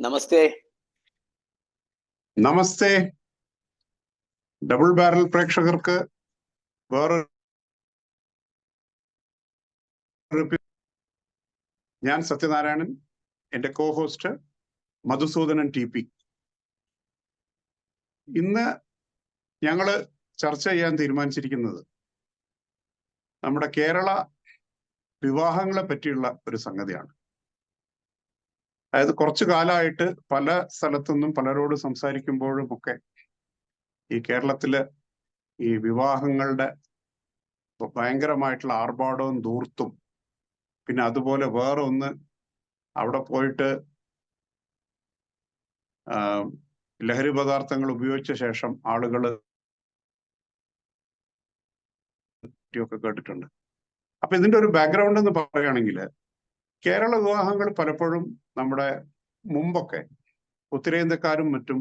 നമസ്തേ. നമസ്തേ. Double barrel പ്രേക്ഷകർക്ക് വേറെ ഞാൻ സത്യനാരായണൻ, എന്റെ കോ ഹോസ്റ്റ് മധുസൂദനൻ TP. ഇന്ന് ഞങ്ങള് ചർച്ച ചെയ്യാൻ തീരുമാനിച്ചിരിക്കുന്നത് നമ്മുടെ കേരള വിവാഹങ്ങളെ പറ്റിയുള്ള ഒരു സംഗതിയാണ്. അതായത് കുറച്ചു കാലമായിട്ട് പല സ്ഥലത്തുനിന്നും പലരോട് സംസാരിക്കുമ്പോഴും ഒക്കെ ഈ കേരളത്തില് ഈ വിവാഹങ്ങളുടെ ഭയങ്കരമായിട്ടുള്ള ആർഭാടവും ധൂർത്തും, പിന്നെ അതുപോലെ വേറെ ഒന്ന് അവിടെ പോയിട്ട് ലഹരി പദാർത്ഥങ്ങൾ ഉപയോഗിച്ച ശേഷം ആളുകൾ ഒക്കെ കേട്ടിട്ടുണ്ട്. അപ്പൊ ഇതിന്റെ ഒരു ബാക്ക്ഗ്രൗണ്ട് എന്ന് പറയുകയാണെങ്കിൽ കേരള വിവാഹങ്ങൾ പലപ്പോഴും നമ്മുടെ മുമ്പൊക്കെ ഉത്തരേന്ത്യക്കാരും മറ്റും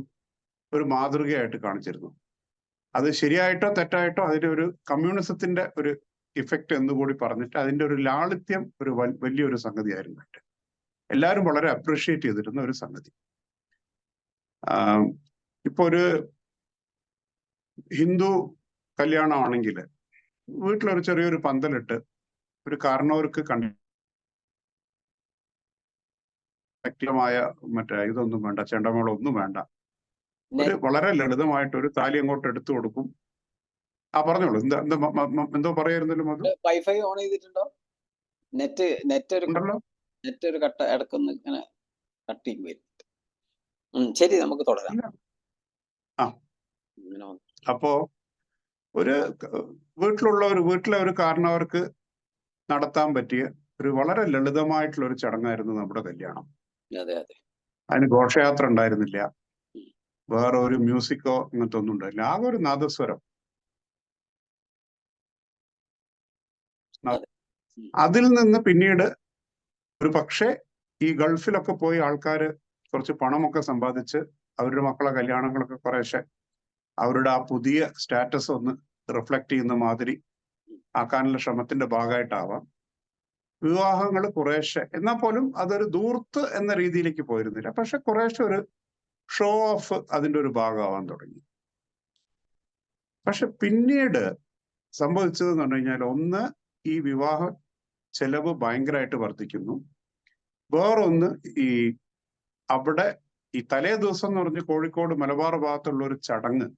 ഒരു മാതൃകയായിട്ട് കാണിച്ചിരുന്നു. അത് ശരിയായിട്ടോ തെറ്റായിട്ടോ അതിന്റെ ഒരു കമ്മ്യൂണിസത്തിന്റെ ഒരു ഇഫക്റ്റ് എന്നുകൂടി പറഞ്ഞിട്ട് അതിന്റെ ഒരു ലാളിത്യം ഒരു വലിയൊരു സംഗതിയായിരുന്നു. എല്ലാവരും വളരെ അപ്രീഷിയേറ്റ് ചെയ്തിരുന്ന ഒരു സംഗതി. ഇപ്പൊ ഒരു ഹിന്ദു കല്യാണമാണെങ്കിൽ വീട്ടിലൊരു ചെറിയൊരു പന്തലിട്ട് ഒരു കാരണവർക്ക് കണ്ടമായ മറ്റേ ഇതൊന്നും വേണ്ട, ചെണ്ടമേളൊന്നും വേണ്ട, ഒരു വളരെ ലളിതമായിട്ടൊരു താലി അങ്ങോട്ട് എടുത്തു കൊടുക്കും. പറഞ്ഞോളൂ. എന്തോ പറയായിരുന്നല്ലോ മധു? വൈഫൈ ഓൺ ചെയ്തിട്ടുണ്ടോ? നെറ്റ് ഒരു കട്ട ഇടക്കൊന്ന് ഇങ്ങനെ കട്ടിങ് വരും. ശരി, നമുക്ക് തുടരാം. അപ്പോ ഒരു വീട്ടിലെ ഒരു കാരണവർക്ക് നടത്താൻ പറ്റിയ ഒരു വളരെ ലളിതമായിട്ടുള്ള ഒരു ചടങ്ങായിരുന്നു നമ്മുടെ കല്യാണം. അതിന് ഘോഷയാത്ര ഉണ്ടായിരുന്നില്ല, വേറെ ഒരു മ്യൂസിക്കോ ഇങ്ങനത്തെ ഒന്നും ഉണ്ടായില്ല. ആകെ ഒരു നാദസ്വരം. അതിൽ നിന്ന് പിന്നീട് ഒരു പക്ഷേ ഈ ഗൾഫിലൊക്കെ പോയി ആൾക്കാർ കുറച്ച് പണമൊക്കെ സമ്പാദിച്ച് അവരുടെ മക്കളെ കല്യാണങ്ങളൊക്കെ കുറേശ്ശെ അവരുടെ ആ പുതിയ സ്റ്റാറ്റസ് ഒന്ന് റിഫ്ലക്ട് ചെയ്യുന്ന മാതിരി ആക്കാനുള്ള ശ്രമത്തിന്റെ ഭാഗമായിട്ടാവാം വിവാഹങ്ങൾ കുറേശ്ശെ, എന്നാൽ പോലും അതൊരു ധൂർത്ത് എന്ന രീതിയിലേക്ക് പോയിരുന്നില്ല. പക്ഷെ കുറേശ്ശെ ഒരു ഷോ ഓഫ് അതിന്റെ ഒരു ഭാഗമാവാൻ തുടങ്ങി. പക്ഷെ പിന്നീട് സംഭവിച്ചതെന്ന് പറഞ്ഞു കഴിഞ്ഞാൽ, ഒന്ന്, ഈ വിവാഹ ചെലവ് ഭയങ്കരമായിട്ട് വർദ്ധിക്കുന്നു. വേറൊന്ന്, ഈ അവിടെ ഈ തലേ ദിവസം എന്ന് പറഞ്ഞ് കോഴിക്കോട് മലബാർ ഭാഗത്തുള്ള ഒരു ചടങ്ങ്,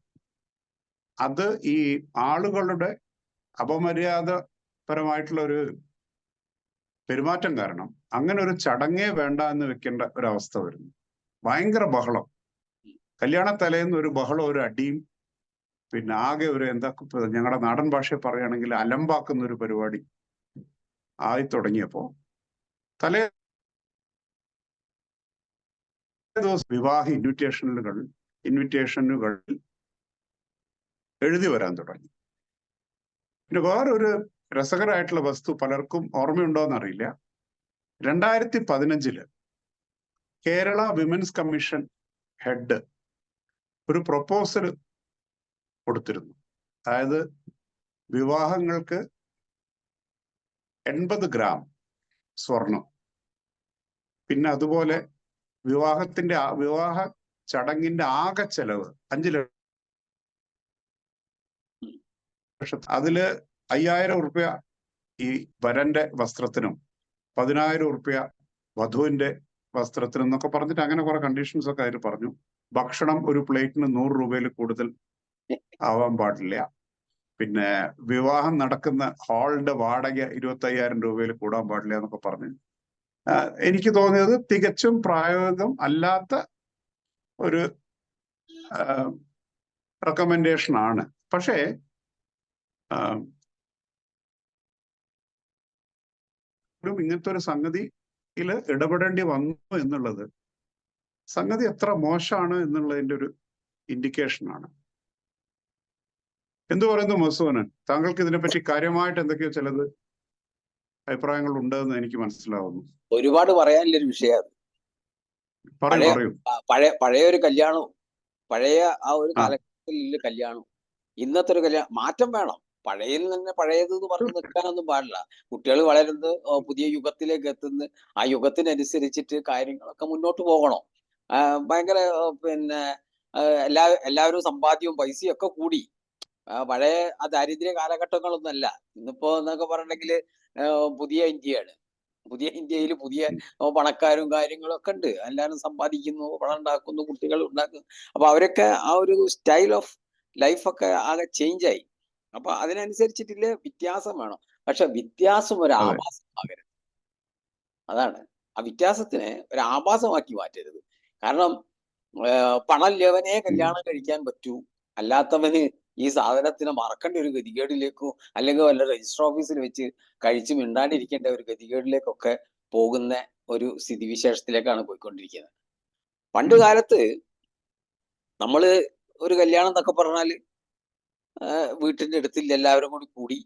അത് ഈ ആളുകളുടെ അപമര്യാദപരമായിട്ടുള്ള ഒരു പെരുമാറ്റം കാരണം അങ്ങനെ ഒരു ചടങ്ങേ വേണ്ട എന്ന് വെക്കേണ്ട ഒരവസ്ഥ വരുന്നു. ഭയങ്കര ബഹളം, കല്യാണ തലേന്ന് ഒരു ബഹളം, ഒരു അടിയും, പിന്നെ ആകെ ഒരു ഞങ്ങളുടെ നാടൻ ഭാഷയെ പറയുകയാണെങ്കിൽ അലമ്പാക്കുന്ന ഒരു പരിപാടി ആയി തുടങ്ങിയപ്പോ തലേ ദിവസം വിവാഹ ഇൻവിറ്റേഷനുകൾ എഴുതി വരാൻ തുടങ്ങി. പിന്നെ വേറൊരു രസകരമായിട്ടുള്ള വസ്തു പലർക്കും ഓർമ്മയുണ്ടോയെന്നറിയില്ല. 2015 കേരള വിമൻസ് കമ്മീഷൻ ഹെഡ് ഒരു പ്രൊപ്പോസൽ കൊടുത്തിരുന്നു. അതായത് വിവാഹങ്ങൾക്ക് 80 ഗ്രാം സ്വർണം, പിന്നെ അതുപോലെ വിവാഹ ചടങ്ങിന്റെ ആകെ ചെലവ് 5 ലക്ഷം. അതില് 5000 ഉറുപ്യ ഈ വരന്റെ വസ്ത്രത്തിനും 10000 ഉറുപ്യ വധുവിന്റെ വസ്ത്രത്തിനും എന്നൊക്കെ പറഞ്ഞിട്ട് അങ്ങനെ കുറെ കണ്ടീഷൻസ് ഒക്കെ അതിൽ പറഞ്ഞു. ഭക്ഷണം ഒരു പ്ലേറ്റിന് 100 രൂപയിൽ കൂടുതൽ ആവാൻ പാടില്ല. പിന്നെ വിവാഹം നടക്കുന്ന ഹാളിന്റെ വാടക 25,000 രൂപയിൽ കൂടാൻ പാടില്ല എന്നൊക്കെ പറഞ്ഞു. എനിക്ക് തോന്നിയത് തികച്ചും പ്രായോഗികം അല്ലാത്ത ഒരു റെക്കമെൻഡേഷൻ ആണ്. പക്ഷേ ഇങ്ങനത്തെ ഒരു സംഗതിയിൽ ഇടപെടേണ്ടി വന്നു എന്നുള്ളത് സംഗതി എത്ര മോശമാണ് എന്നുള്ളതിന്റെ ഒരു ഇൻഡിക്കേഷൻ ആണ്. എന്തു പറയുന്നു മധുസൂദനൻ? താങ്കൾക്ക് ഇതിനെപ്പറ്റി കാര്യമായിട്ട് എന്തൊക്കെയോ ചിലത് അഭിപ്രായങ്ങൾ ഉണ്ടെന്ന് എനിക്ക് മനസ്സിലാവുന്നു. ഒരുപാട് പറയാനുള്ളൊരു വിഷയം. പഴയ ഒരു കല്യാണവും പഴയ ആ ഒരു കാലഘട്ടത്തിലുള്ള കല്യാണവും ഇന്നത്തെ ഒരു കല്യാണം മാറ്റം വേണം. പഴയതിൽ തന്നെ പഴയത് എന്ന് പറഞ്ഞ് നിൽക്കാനൊന്നും പാടില്ല. കുട്ടികൾ വളരുന്നത് പുതിയ യുഗത്തിലേക്ക് എത്തുന്ന ആ യുഗത്തിനനുസരിച്ചിട്ട് കാര്യങ്ങളൊക്കെ മുന്നോട്ട് പോകണം. ഭയങ്കര പിന്നെ എല്ലാവരും സമ്പാദ്യവും പൈസയും ഒക്കെ കൂടി. പഴയ ആ ദാരിദ്ര്യ കാലഘട്ടങ്ങളൊന്നുമല്ല. ഇന്നിപ്പോ എന്നൊക്കെ പറഞ്ഞിട്ടുണ്ടെങ്കിൽ പുതിയ ഇന്ത്യയാണ്. പുതിയ ഇന്ത്യയിൽ പുതിയ പണക്കാരും കാര്യങ്ങളും ഒക്കെ ഉണ്ട്. എല്ലാവരും സമ്പാദിക്കുന്നു, പണം ഉണ്ടാക്കുന്നു, കുട്ടികൾ ഉണ്ടാക്കുന്നു. അപ്പൊ അവരൊക്കെ ആ ഒരു സ്റ്റൈൽ ഓഫ് ലൈഫൊക്കെ ആകെ ചേഞ്ച് ആയി. അപ്പൊ അതിനനുസരിച്ചിട്ടുള്ള വ്യത്യാസം വേണം. പക്ഷെ വ്യത്യാസം ഒരു അതെ. ആഭാസമാകരുത്. അതാണ്. ആ വ്യത്യാസത്തിനെ ഒരു ആഭാസമാക്കി മാറ്റരുത്. കാരണം പണമുള്ളവനെ കല്യാണം കഴിക്കാൻ പറ്റൂ. അല്ലാത്തവന് ഈ സാധനത്തിനെ മറക്കേണ്ട ഒരു ഗതികേടിലേക്കോ അല്ലെങ്കിൽ വല്ല രജിസ്റ്റർ ഓഫീസിൽ വെച്ച് കഴിച്ച് മിണ്ടാണ്ടിരിക്കേണ്ട ഒരു ഗതികേടിലേക്കൊക്കെ പോകുന്ന ഒരു സ്ഥിതിവിശേഷത്തിലേക്കാണ് പോയിക്കൊണ്ടിരിക്കുന്നത്. പണ്ട് കാലത്ത് നമ്മള് ഒരു കല്യാണം എന്നൊക്കെ പറഞ്ഞാല് വീട്ടിന്റെ അടുത്തിൽ എല്ലാവരും കൂടി കൂടി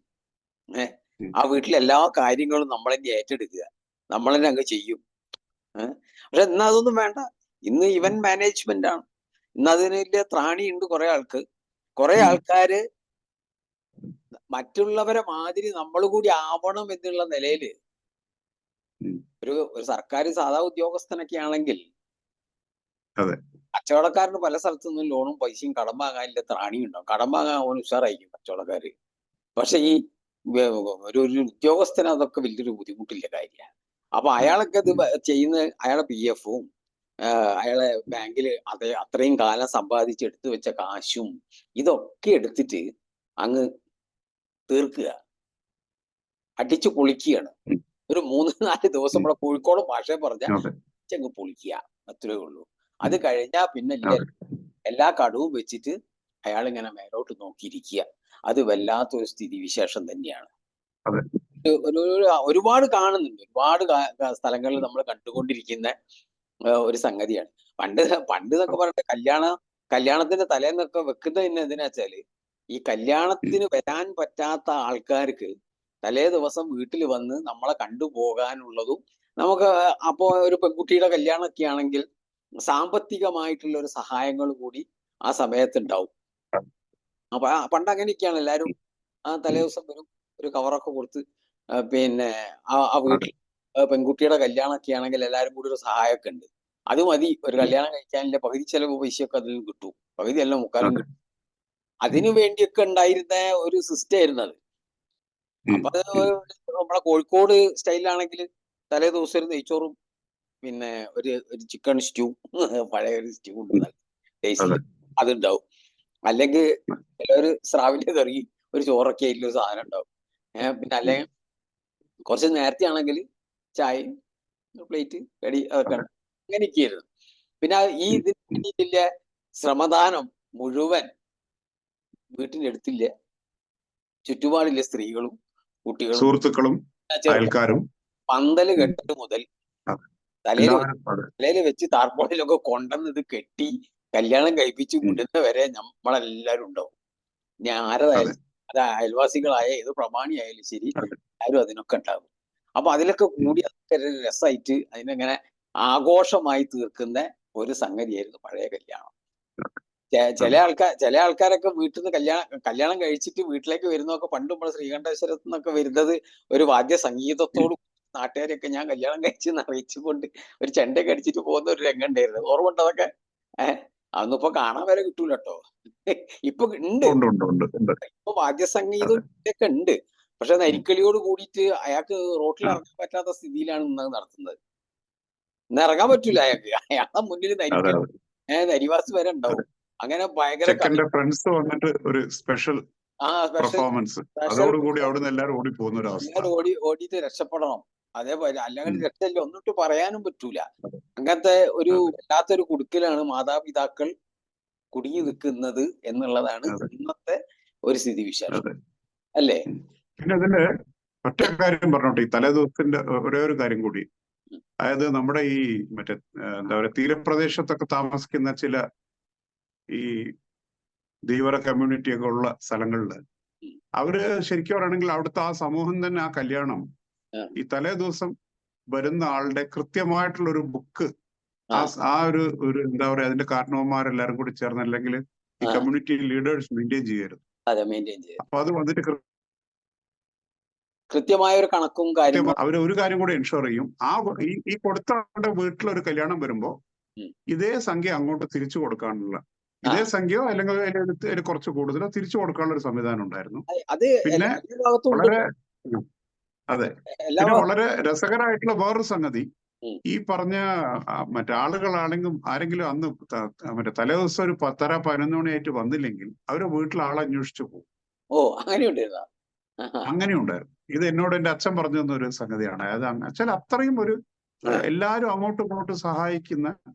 ആ വീട്ടിലെ എല്ലാ കാര്യങ്ങളും നമ്മൾ തന്നെ ഏറ്റെടുക്കുക, നമ്മൾ തന്നെ അങ്ങ് ചെയ്യും. പക്ഷെ ഇന്ന് അതൊന്നും വേണ്ട. ഇന്ന് ഇവന്റ് മാനേജ്മെന്റ് ആണ്. ഇന്ന് അതിന് വലിയ ത്രാണിയുണ്ട് കുറെ ആൾക്ക്. കുറെ ആൾക്കാര് മറ്റുള്ളവരെ മാതിരി നമ്മൾ കൂടി ആവണം എന്നുള്ള നിലയില് ഒരു സർക്കാർ സാധാ ഉദ്യോഗസ്ഥനൊക്കെ ആണെങ്കിൽ കച്ചവടക്കാരന് പല സ്ഥലത്തു നിന്നും ലോണും പൈസയും കടം വാങ്ങാനില്ല ത്രാണിയും ഉണ്ടാവും. കടം വാങ്ങാൻ അവന് ഉഷാറായിരിക്കും കച്ചവടക്കാര്. പക്ഷെ ഈ ഒരു ഉദ്യോഗസ്ഥന് അതൊക്കെ വലിയൊരു ബുദ്ധിമുട്ടില്ല കാര്യമാണ്. അപ്പൊ അയാളൊക്കെ ഇത് ചെയ്യുന്ന അയാളെ PF-ഉം അയാളെ ബാങ്കിൽ അത്രയും കാലം സമ്പാദിച്ച് എടുത്തു വെച്ച കാശും ഇതൊക്കെ എടുത്തിട്ട് അങ്ങ് തീർക്കുക, അടിച്ചു പൊളിക്കുകയാണ്. ഒരു 3-4 ദിവസം ഇവിടെ കോഴിക്കോട് ഭാഷ പറഞ്ഞാൽ അങ്ങ് പൊളിക്കുക, അത്രേ ഉള്ളൂ. അത് കഴിഞ്ഞാൽ പിന്നെ എല്ലാ കടവും വെച്ചിട്ട് അയാൾ ഇങ്ങനെ മേലോട്ട് നോക്കിയിരിക്കുക. അത് വല്ലാത്തൊരു സ്ഥിതി വിശേഷം തന്നെയാണ്. ഒരുപാട് കാണുന്നുണ്ട്. ഒരുപാട് സ്ഥലങ്ങളിൽ നമ്മൾ കണ്ടുകൊണ്ടിരിക്കുന്ന ഒരു സംഗതിയാണ്. പണ്ട് എന്നൊക്കെ പറഞ്ഞിട്ട് കല്യാണത്തിന്റെ തലേന്നൊക്കെ വെക്കുന്നത് തന്നെ എന്തിനാ വെച്ചാല് ഈ കല്യാണത്തിന് വരാൻ പറ്റാത്ത ആൾക്കാർക്ക് തലേ ദിവസം വീട്ടിൽ വന്ന് നമ്മളെ കണ്ടുപോകാനുള്ളതും, നമുക്ക് അപ്പോ ഒരു പെൺകുട്ടിയുടെ കല്യാണമൊക്കെ ആണെങ്കിൽ സാമ്പത്തികമായിട്ടുള്ള ഒരു സഹായങ്ങൾ കൂടി ആ സമയത്ത് ഉണ്ടാവും. അപ്പൊ പണ്ട് അങ്ങനെയൊക്കെയാണ്. എല്ലാവരും ആ തലേ ദിവസം വരും, ഒരു കവറൊക്കെ കൊടുത്ത് പിന്നെ ആ വീട്ടിൽ പെൺകുട്ടിയുടെ കല്യാണമൊക്കെ ആണെങ്കിൽ എല്ലാവരും കൂടി ഒരു സഹായമൊക്കെ ഉണ്ട്. അത് മതി ഒരു കല്യാണം കഴിക്കാനില്ല. പകുതി ചെലവ് പൈസയൊക്കെ അതിൽ കിട്ടും, പകുതി അല്ല മുക്കാലും കിട്ടും. അതിനു വേണ്ടിയൊക്കെ ഉണ്ടായിരുന്ന ഒരു സിസ്റ്റം ആയിരുന്നു അത്. അപ്പൊ അത് നമ്മളെ കോഴിക്കോട് സ്റ്റൈലാണെങ്കിൽ തലേ ദിവസം ഒരു നെയ്ച്ചോറും പിന്നെ ഒരു ചിക്കൻ സ്റ്റൂ, പഴയ ഒരു സ്റ്റൂ ഉണ്ട് ടേസ്റ്റ്, അതുണ്ടാവും. അല്ലെങ്കിൽ ഒരു സ്രാവിന്റെ കറി, ഒരു ചോറൊക്കെ ആയിട്ടുള്ള ഒരു സാധനം ഉണ്ടാവും. പിന്നെ അല്ലെങ്കിൽ കുറച്ച് നേരത്തെ ആണെങ്കിൽ ചായയും പ്ലേറ്റ് കടി അതൊക്കെ ഉണ്ട്. അങ്ങനെയൊക്കെയായിരുന്നു. പിന്നെ ഈ ഇതിന് വേണ്ടിയിട്ടില്ല ശ്രമദാനം മുഴുവൻ വീട്ടിന്റെ അടുത്തില്ല ചുറ്റുപാടില്ല സ്ത്രീകളും കുട്ടികളും സുഹൃത്തുക്കളും അയൽക്കാരും പന്തല് കെട്ടത് മുതൽ തലയിൽ വെച്ച് താർപോളിലൊക്കെ കൊണ്ടുവന്ന് ഇത് കെട്ടി കല്യാണം കഴിപ്പിച്ച് വിടുന്ന വരെ നമ്മളെല്ലാരും ഉണ്ടാവും. ഞാൻ ആരതായാലും, അത് അയൽവാസികളായ ഏത് പ്രമാണിയായാലും ശരി, എല്ലാവരും അതിനൊക്കെ ഉണ്ടാവും. അപ്പൊ അതിലൊക്കെ കൂടി അതൊക്കെ രസമായിട്ട് അതിനെങ്ങനെ ആഘോഷമായി തീർക്കുന്ന ഒരു സംഗതിയായിരുന്നു പഴയ കല്യാണം. ചില ആൾക്കാരൊക്കെ വീട്ടിൽ നിന്ന് കല്യാണം കഴിച്ചിട്ട് വീട്ടിലേക്ക് വരുന്നതൊക്കെ പണ്ട് നമ്മുടെ ശ്രീകണ്ഠേശ്വരത്ത് നിന്നൊക്കെ വരുന്നത് ഒരു വാദ്യ സംഗീതത്തോട് നാട്ടുകാരൊക്കെ ഞാൻ കല്യാണം കഴിച്ചെന്ന് അറിയിച്ചുകൊണ്ട് ഒരു ചെണ്ടയൊക്കെ അടിച്ചിട്ട് പോകുന്ന ഒരു രംഗം ഉണ്ടായിരുന്നു. ഓർമ്മ ഉണ്ട് അതൊക്കെ? അതൊന്നും ഇപ്പൊ കാണാൻ വരെ കിട്ടൂല കേട്ടോ. ഇപ്പൊ ഉണ്ട്, ഇപ്പൊ വാദ്യസംഗീതം ഒക്കെ ഉണ്ട്. പക്ഷെ നരിക്കളിയോട് കൂടിയിട്ട് അയാൾക്ക് റോട്ടിൽ ഇറങ്ങാൻ പറ്റാത്ത സ്ഥിതിയിലാണ് ഇന്നത് നടത്തുന്നത്. ഇന്ന് ഇറങ്ങാൻ പറ്റൂല അയാൾക്ക്. അയാളുടെ മുന്നിൽ നരിവാസ് വരെ ഉണ്ടാവും. അങ്ങനെ ഭയങ്കര ഫ്രണ്ട്സ് വന്നിട്ട് ഒരു സ്പെഷ്യൽ പെർഫോമൻസ്, അതോടുകൂടി അവിടുന്ന് എല്ലാവരും ഓടി പോകുന്ന ഒരു അവസ്ഥ. ഓടിയിട്ട് രക്ഷപ്പെടണം. അതേപോലെ അല്ലെങ്കിൽ രക്ഷയില്ല, ഒന്നിട്ട് പറയാനും പറ്റൂല. അങ്ങനത്തെ ഒരു വല്ലാത്തൊരു കുടുക്കിലാണ് മാതാപിതാക്കൾ കുടുങ്ങി നിൽക്കുന്നത് എന്നുള്ളതാണ് ഇന്നത്തെ ഒരു സ്ഥിതിവിശേഷം, അല്ലേ? പിന്നെ അതിന്റെ ഒറ്റ കാര്യം പറഞ്ഞോട്ടെ, ഈ തലേദിവസത്തിന്റെ ഒരേ ഒരു കാര്യം കൂടി. അതായത് നമ്മുടെ ഈ മറ്റേ എന്താ പറയുക, തീരപ്രദേശത്തൊക്കെ താമസിക്കുന്ന ചില ഈ ധീവര കമ്മ്യൂണിറ്റി ഒക്കെ ഉള്ള സ്ഥലങ്ങളിൽ അവര് ശരിക്കും പറയുകയാണെങ്കിൽ അവിടുത്തെ ആ സമൂഹം തന്നെ ആ കല്യാണം ഈ തലേ ദിവസം വരുന്ന ആളുടെ കൃത്യമായിട്ടുള്ള ഒരു ബുക്ക് ആ ഒരു എന്താ പറയാ, അതിന്റെ കാരണവന്മാരെല്ലാരും കൂടി ചേർന്ന് അല്ലെങ്കിൽ ഈ കമ്മ്യൂണിറ്റി ലീഡേഴ്സ് മെയിൻറ്റെയിൻ ചെയ്യരുത്. അപ്പൊ അത് വന്നിട്ട് കൃത്യമായ ഒരു കണക്കും കാര്യങ്ങളും അവർ ഒരു കാര്യം കൂടെ എൻഷുർ ചെയ്യും. ഈ കൊടുത്ത വീട്ടിലൊരു കല്യാണം വരുമ്പോ ഉം. ഇതേ സംഖ്യ അങ്ങോട്ട് തിരിച്ചു കൊടുക്കാനുള്ള, ആ ഇതേ സംഖ്യയോ അല്ലെങ്കിൽ അതിൽ കുറച്ച് കൂടുതലോ തിരിച്ചു കൊടുക്കാനുള്ള ഒരു സംവിധാനം ഉണ്ടായിരുന്നു. അത് പിന്നെ എല്ലാ ഭാഗത്തും ഉണ്ട്. വളരെ ഉം, അതെ. എല്ലാ പിന്നെ ഭാഗത്തും. വളരെ രസകരമായിട്ടുള്ള വേറൊരു സംഗതി, ഉം. ഈ പറഞ്ഞ മറ്റേ ആളുകളാണെങ്കിൽ ആരെങ്കിലും അന്ന് മറ്റേ തലേദിവസം ഒരു 10:30 11 മണിയായിട്ട് വന്നില്ലെങ്കിൽ അവര് വീട്ടിൽ ആളെ അന്വേഷിച്ചു പോകും. ഓ അങ്ങനെയുണ്ടായിരുന്നോ? അങ്ങനെ ഉണ്ടായിരുന്നു. ഇത് എന്നോട് എന്റെ അച്ഛൻ പറഞ്ഞു തന്ന ഒരു സംഗതിയാണ്. അത് അച്ഛൻ അത്രയും ഒരു എല്ലാരും അങ്ങോട്ടും ഇങ്ങോട്ടും സഹായിക്കുന്ന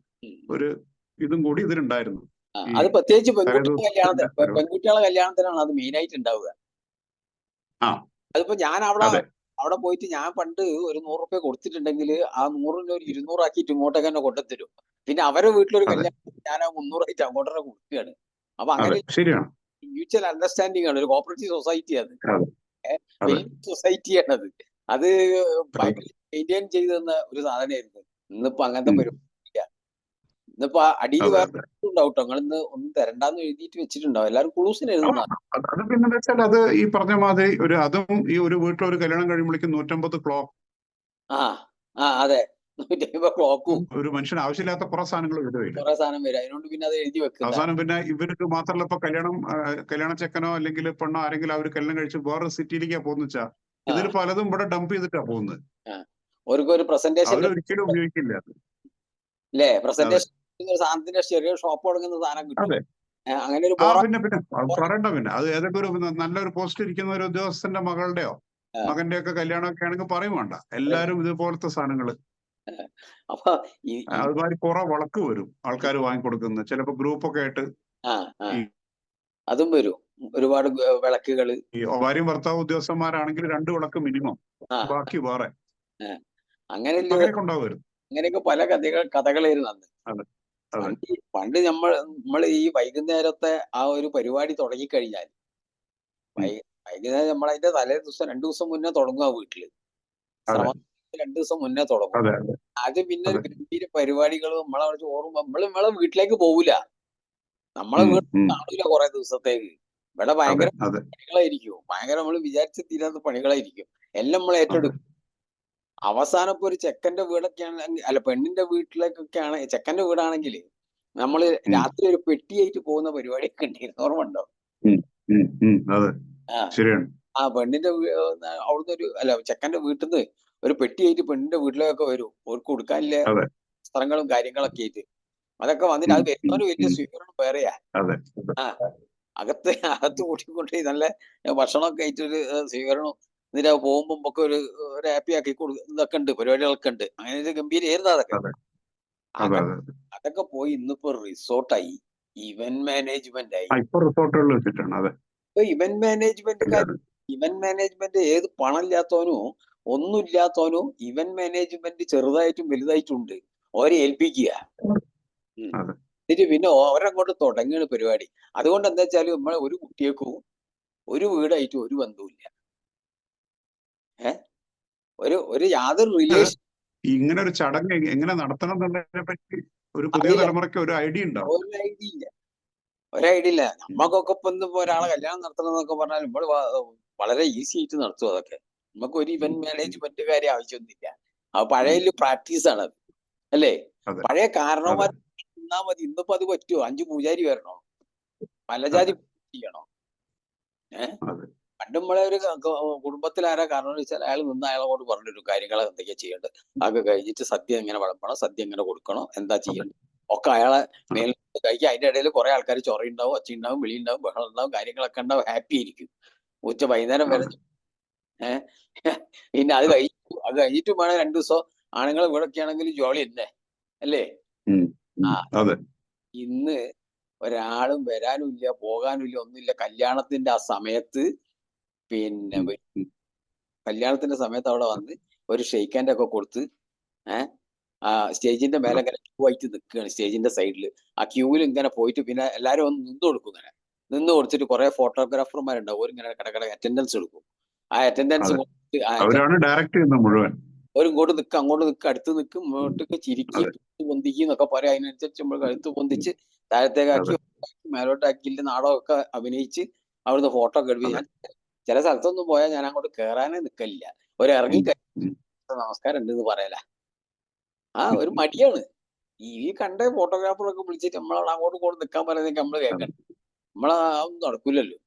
ഉം. ഒരു ഇതും കൂടി ഇതിലുണ്ടായിരുന്നു. ഈ അത് പ്രത്യേകിച്ച് പെൺകുട്ടികളുടെ തലേദിവസത്തിന്റെ പരിപാടി. പെൺകുട്ടികളുടെ കല്യാണത്തിനാണ് അത് മെയിൻ ആയിട്ട് ഉണ്ടാവുക. ആ അതിപ്പോ ഞാൻ അതെ അവിടെ പോയിട്ട് ഞാൻ പണ്ട് ഒരു 100 റുപ്യ കൊടുത്തിട്ടുണ്ടെങ്കിൽ ആ 100ന് ഒരു 200 ആക്കിയിട്ട് ഇങ്ങോട്ടേക്ക് തന്നെ കൊണ്ടുത്തരും. പിന്നെ അവരെ വീട്ടിലൊരു അതെ കല്യാണം ഞാൻ ആ 300 ആയിട്ട് അങ്ങോട്ട് തന്നെ കൊടുക്കുകയാണ്. അപ്പൊ അതെ അങ്ങനെ ശരിയാണ്. മ്യൂച്വൽ അണ്ടർസ്റ്റാൻഡിംഗ് ആണ്. ഒരു കോപ്പറേറ്റീവ് സൊസൈറ്റി അത്. അതെ അതെ വലിയ സൊസൈറ്റിയാണ് അത്. അത് ഭയങ്കര മെയിൻറ്റെയിൻ ചെയ്തു തന്ന ഒരു സാധനമായിരുന്നു. ഇന്നിപ്പോ അങ്ങനത്തെ ഉം. പരിപാടി ഇല്ല. ഇന്നിപ്പോ അടിയിൽ അതെ വേറെ അതെ ഉണ്ടാവും കേട്ടോ. നിങ്ങൾ ഇന്ന് ഒന്നും തരണ്ടാന്ന് എഴുതിയിട്ട് വെച്ചിട്ടുണ്ടാവും. എല്ലാവരും കുളൂസിന് ആ, എഴുതുന്ന. അത് പിന്നെ വെച്ചാൽ അത് ഈ പറഞ്ഞ മാതിരി അതും ഈ ഒരു വീട്ടിൽ ഒരു കല്യാണം കഴിയുമ്പോഴേക്കും 150 ക്ലോക്ക് ആ അതെ 150 ക്ലോക്കും ഒരു മനുഷ്യന് ആവശ്യമില്ലാത്ത കുറെ സാധനങ്ങൾ ഇടുകയില്ല. കുറെ സാധനം വരും. അതിനോണ്ട് പിന്നെ അത് എഴുതി വെക്കുന്ന. അവസാനം പിന്നെ ഇവർക്ക് മാത്രമല്ല ഇപ്പൊ കല്യാണ ചെക്കനോ അല്ലെങ്കിൽ പെണ്ണോ ആരെങ്കിലും അവർ കല്യാണം കഴിച്ച് വേറെ സിറ്റിയിലേക്കാ പോകുന്ന വെച്ചാൽ ഇതിൽ പലതും ഇവിടെ ഡംപ് ചെയ്തിട്ടാ പോകുന്നത്. ഒരു പ്രസന്റേഷൻ അവരൊരിക്കലും ഉപയോഗിക്കില്ല. അല്ലേ? അതെ പ്രസന്റേഷൻ സാധനത്തിന്റെ ചെറിയ ഷോപ്പ് തുടങ്ങുന്ന സാധനം കിട്ടും. അതെ അങ്ങനെ ഒരു പിന്നെ അത് പറയണ്ട. പിന്നെ അത് ഏതൊക്കെ ഒരു നല്ലൊരു പോസ്റ്റ് ഇരിക്കുന്ന ഒരു ഉദ്യോഗസ്ഥന്റെ മകളുടെയോ മകന്റെ ഒക്കെ കല്യാണമൊക്കെ ആണെങ്കിൽ പറയും വേണ്ട, എല്ലാരും ഇതുപോലത്തെ സാധനങ്ങള്. അപ്പൊ അതുമാതിരി കുറെ വിളക്ക് വരും ആൾക്കാർ വാങ്ങിക്കൊടുക്കുന്നത്, ചിലപ്പോ ഗ്രൂപ്പൊക്കെ ആയിട്ട്. ഈ അതും വരും ഒരുപാട് വിളക്കുകള്. ഭാര്യയും ഭർത്താവ് ഉദ്യോഗസ്ഥന്മാരാണെങ്കിൽ 2 വിളക്ക് മിനിമം, ബാക്കി വേറെ, അങ്ങനെയൊക്കെ ഉണ്ടാവുമായിരുന്നു. അങ്ങനെയൊക്കെ പല കഥകളായിരുന്നു അന്ന്. അതെ അതെ പണ്ട് നമ്മൾ ഈ വൈകുന്നേരത്തെ ആ ഒരു പരിപാടി തുടങ്ങിക്കഴിഞ്ഞാൽ വൈകുന്നേരം നമ്മൾ അതിന്റെ തലേ ദിവസം 2 ദിവസം മുന്നേ തുടങ്ങുക വീട്ടില്. അതെ 2 ദിവസം മുന്നേ തുടങ്ങും. അതെ അത് പിന്നെ അതെ ഗംഭീര പരിപാടികളും നമ്മളവിടെ ചോറും നമ്മളെ വീട്ടിലേക്ക് പോവില്ല. നമ്മളെ വീട്ടിൽ കാണൂല കുറെ ദിവസത്തേക്ക്. ഇവിടെ ഭയങ്കര അതെ പണികളായിരിക്കും. ഭയങ്കര നമ്മൾ വിചാരിച്ച തീരാത്ത പണികളായിരിക്കും. എല്ലാം നമ്മൾ ഏറ്റെടുക്കും. അവസാനം ഇപ്പൊ ഒരു ചെക്കന്റെ വീടൊക്കെയാണെങ്കിൽ, അല്ല പെണ്ണിന്റെ വീട്ടിലേക്കൊക്കെയാണ്, ചെക്കന്റെ വീടാണെങ്കിൽ നമ്മള് രാത്രി ഒരു പെട്ടിയായിട്ട് പോകുന്ന പരിപാടിയൊക്കെ ഉണ്ടായിരുന്നു. ഓർമ്മ ഉണ്ടോ? അതെ ശരിയാണ്. പെണ്ണിന്റെ അവിടുന്ന് അല്ല ചെക്കന്റെ വീട്ടിൽ നിന്ന് ഒരു പെട്ടിയായിട്ട് പെണ്ണിന്റെ വീട്ടിലേക്കൊക്കെ വരും. അവർക്ക് കൊടുക്കാനില്ല അതെ വസ്ത്രങ്ങളും കാര്യങ്ങളൊക്കെ ആയിട്ട്. അതൊക്കെ വന്നിട്ട് അത് വരുന്നവര് വലിയ സ്വീകരണം വേറെയാ. അതെ അകത്ത് കൂട്ടിക്കൊണ്ട് നല്ല ഭക്ഷണമൊക്കെ ആയിട്ടൊരു സ്വീകരണം. എന്നിട്ട് പോകുമ്പോ നമുക്ക് ഒരു ഹാപ്പി ആക്കി ഇതൊക്കെ ഉണ്ട്, പരിപാടികളൊക്കെ ഉണ്ട്. അങ്ങനെ ഒരു ഗംഭീരായിരുന്നു അതൊക്കെ. അതൊക്കെ പോയി ഇന്നിപ്പോ റിസോർട്ടായി, ഇവന്റ് മാനേജ്മെന്റ് ആയി. ഇപ്പൊ റിസോർട്ടുകളിൽ വെച്ചിട്ടാണ്. അതെ ഇപ്പൊ ഇവന്റ് മാനേജ്മെന്റ് ഏത് പണം ഇല്ലാത്തവനോ ഒന്നും ഇല്ലാത്തവനോ ഇവന്റ് മാനേജ്മെന്റ് ചെറുതായിട്ടും വലുതായിട്ടും ഉണ്ട്. ഓരെ ഏൽപ്പിക്കുക. എന്നിട്ട് പിന്നെ ഓരങ്ങോട്ട് തുടങ്ങുകയാണ് പരിപാടി. അതുകൊണ്ട് എന്താ വെച്ചാല് നമ്മളെ ഒരു കുട്ടിയേക്കും ഒരു വീടായിട്ട് ഒരു ബന്ധവുമില്ല. ഒരു യാതൊരു റിലേഷൻ. ഇങ്ങനെ ഒരു ചടങ്ങ് എങ്ങനെ നടത്തണം എന്നുള്ളതിനെ പറ്റി ഒരു പുതിയ തലമുറയ്ക്ക് ഒരു ഐഡിയ ഉണ്ടാവും. ഒരു ഐഡിയ ഇല്ല. നമ്മക്കൊക്കെ ഇപ്പൊ ഒരാളെ കല്യാണം നടത്തണം എന്നൊക്കെ പറഞ്ഞാൽ നമ്മൾ വളരെ ഈസി ആയിട്ട് നടത്തും അതൊക്കെ. നമുക്ക് ഒരു ഇവന്റ് മാനേജ്മെന്റ് കാര്യം ആവശ്യമൊന്നുമില്ല. അത് പഴയ പ്രാക്ടീസ് ആണ് അത്, അല്ലേ? പഴയ കാരണവന്മാർ നിന്നാ മതി. ഇന്നിപ്പോ അത് പറ്റുമോ? 5 പൂജാരി വരണോ? പലജാതി ചെയ്യണോ? പണ്ട് നമ്മളെ ഒരു കുടുംബത്തിൽ ആരാ കാരണം വെച്ചാൽ അയാൾ നിന്ന് അയാളോട് പറഞ്ഞൊരു കാര്യങ്ങൾ എന്തൊക്കെയാ ചെയ്യേണ്ടത്, അതൊക്കെ കഴിഞ്ഞിട്ട് സദ്യ എങ്ങനെ വിളമ്പണം, സദ്യ എങ്ങനെ കൊടുക്കണം, എന്താ ചെയ്യേണ്ടത് ഒക്കെ അയാളെ മേൽ കഴിക്കുക. അതിന്റെ ഇടയിൽ കുറെ ആൾക്കാർ ചൊറയുണ്ടാവും, ഒച്ചയുണ്ടാവും, വിളിയുണ്ടാവും, ബഹളം ഉണ്ടാവും, കാര്യങ്ങളൊക്കെ ഉണ്ടാവും. ഹാപ്പി ആയിരിക്കും വൈകുന്നേരം വരെ. പിന്നെ അത് കഴിഞ്ഞിട്ട് വേണം 2 ദിവസം ആണുങ്ങൾ ഇവിടൊക്കെ ആണെങ്കിൽ ജോളി തന്നെ, അല്ലേ? ഇന്ന് ഒരാളും വരാനും ഇല്ല, പോകാനും ഇല്ല, ഒന്നുമില്ല. കല്യാണത്തിന്റെ ആ സമയത്ത് പിന്നെ കല്യാണത്തിന്റെ സമയത്ത് അവിടെ വന്ന് ഒരു ഷെയ്ക്ക് ഹാൻഡ് ഒക്കെ കൊടുത്ത് സ്റ്റേജിന്റെ മേലെ ഇങ്ങനെ ക്യൂ ആയിട്ട് നിൽക്കുകയാണ്. സ്റ്റേജിന്റെ സൈഡിൽ ആ ക്യൂവിൽ ഇങ്ങനെ പോയിട്ട് പിന്നെ എല്ലാരും ഒന്ന് നിന്ന് കൊടുക്കും. ഇങ്ങനെ നിന്ന് കൊടുത്തിട്ട് കുറെ ഫോട്ടോഗ്രാഫർമാരുണ്ടാവും. ഓരിങ്ങനെ കടകട അറ്റൻഡൻസ് എടുക്കും. ആ അറ്റൻഡൻസ് ഒരു ഇങ്ങോട്ട് നിൽക്കുക, അങ്ങോട്ട് നിൽക്കുക, അടുത്ത് നിൽക്കും, ഇങ്ങോട്ടേക്ക് ചിരിക്കും, പൊന്തിക്കും എന്നൊക്കെ പറയാം. അതിനനുസരിച്ച് നമ്മൾ കഴുത്ത് പൊന്തിച്ച് താഴത്തേക്കാക്കി മേലോട്ടാക്കിയിട്ട് നാടകമൊക്കെ അഭിനയിച്ച് അവിടുന്ന് ഫോട്ടോ ഒക്കെ എടുക്കും. ഞാൻ ചില സ്ഥലത്തൊന്നും പോയാൽ ഞാൻ അങ്ങോട്ട് കയറാനേ നിൽക്കലില്ല. ഇറങ്ങി കഴിഞ്ഞ നമസ്കാരം ഉണ്ട് എന്ന് പറയല. ഒരു മടിയാണ്. ഈ കണ്ട ഫോട്ടോഗ്രാഫറൊക്കെ വിളിച്ചിട്ട് നമ്മളവിടെ അങ്ങോട്ട് കൊണ്ട് നിൽക്കാൻ പറയുന്നതൊക്കെ നമ്മള് കേൾക്കണം. അതൊന്നും നടക്കൂലല്ലോ.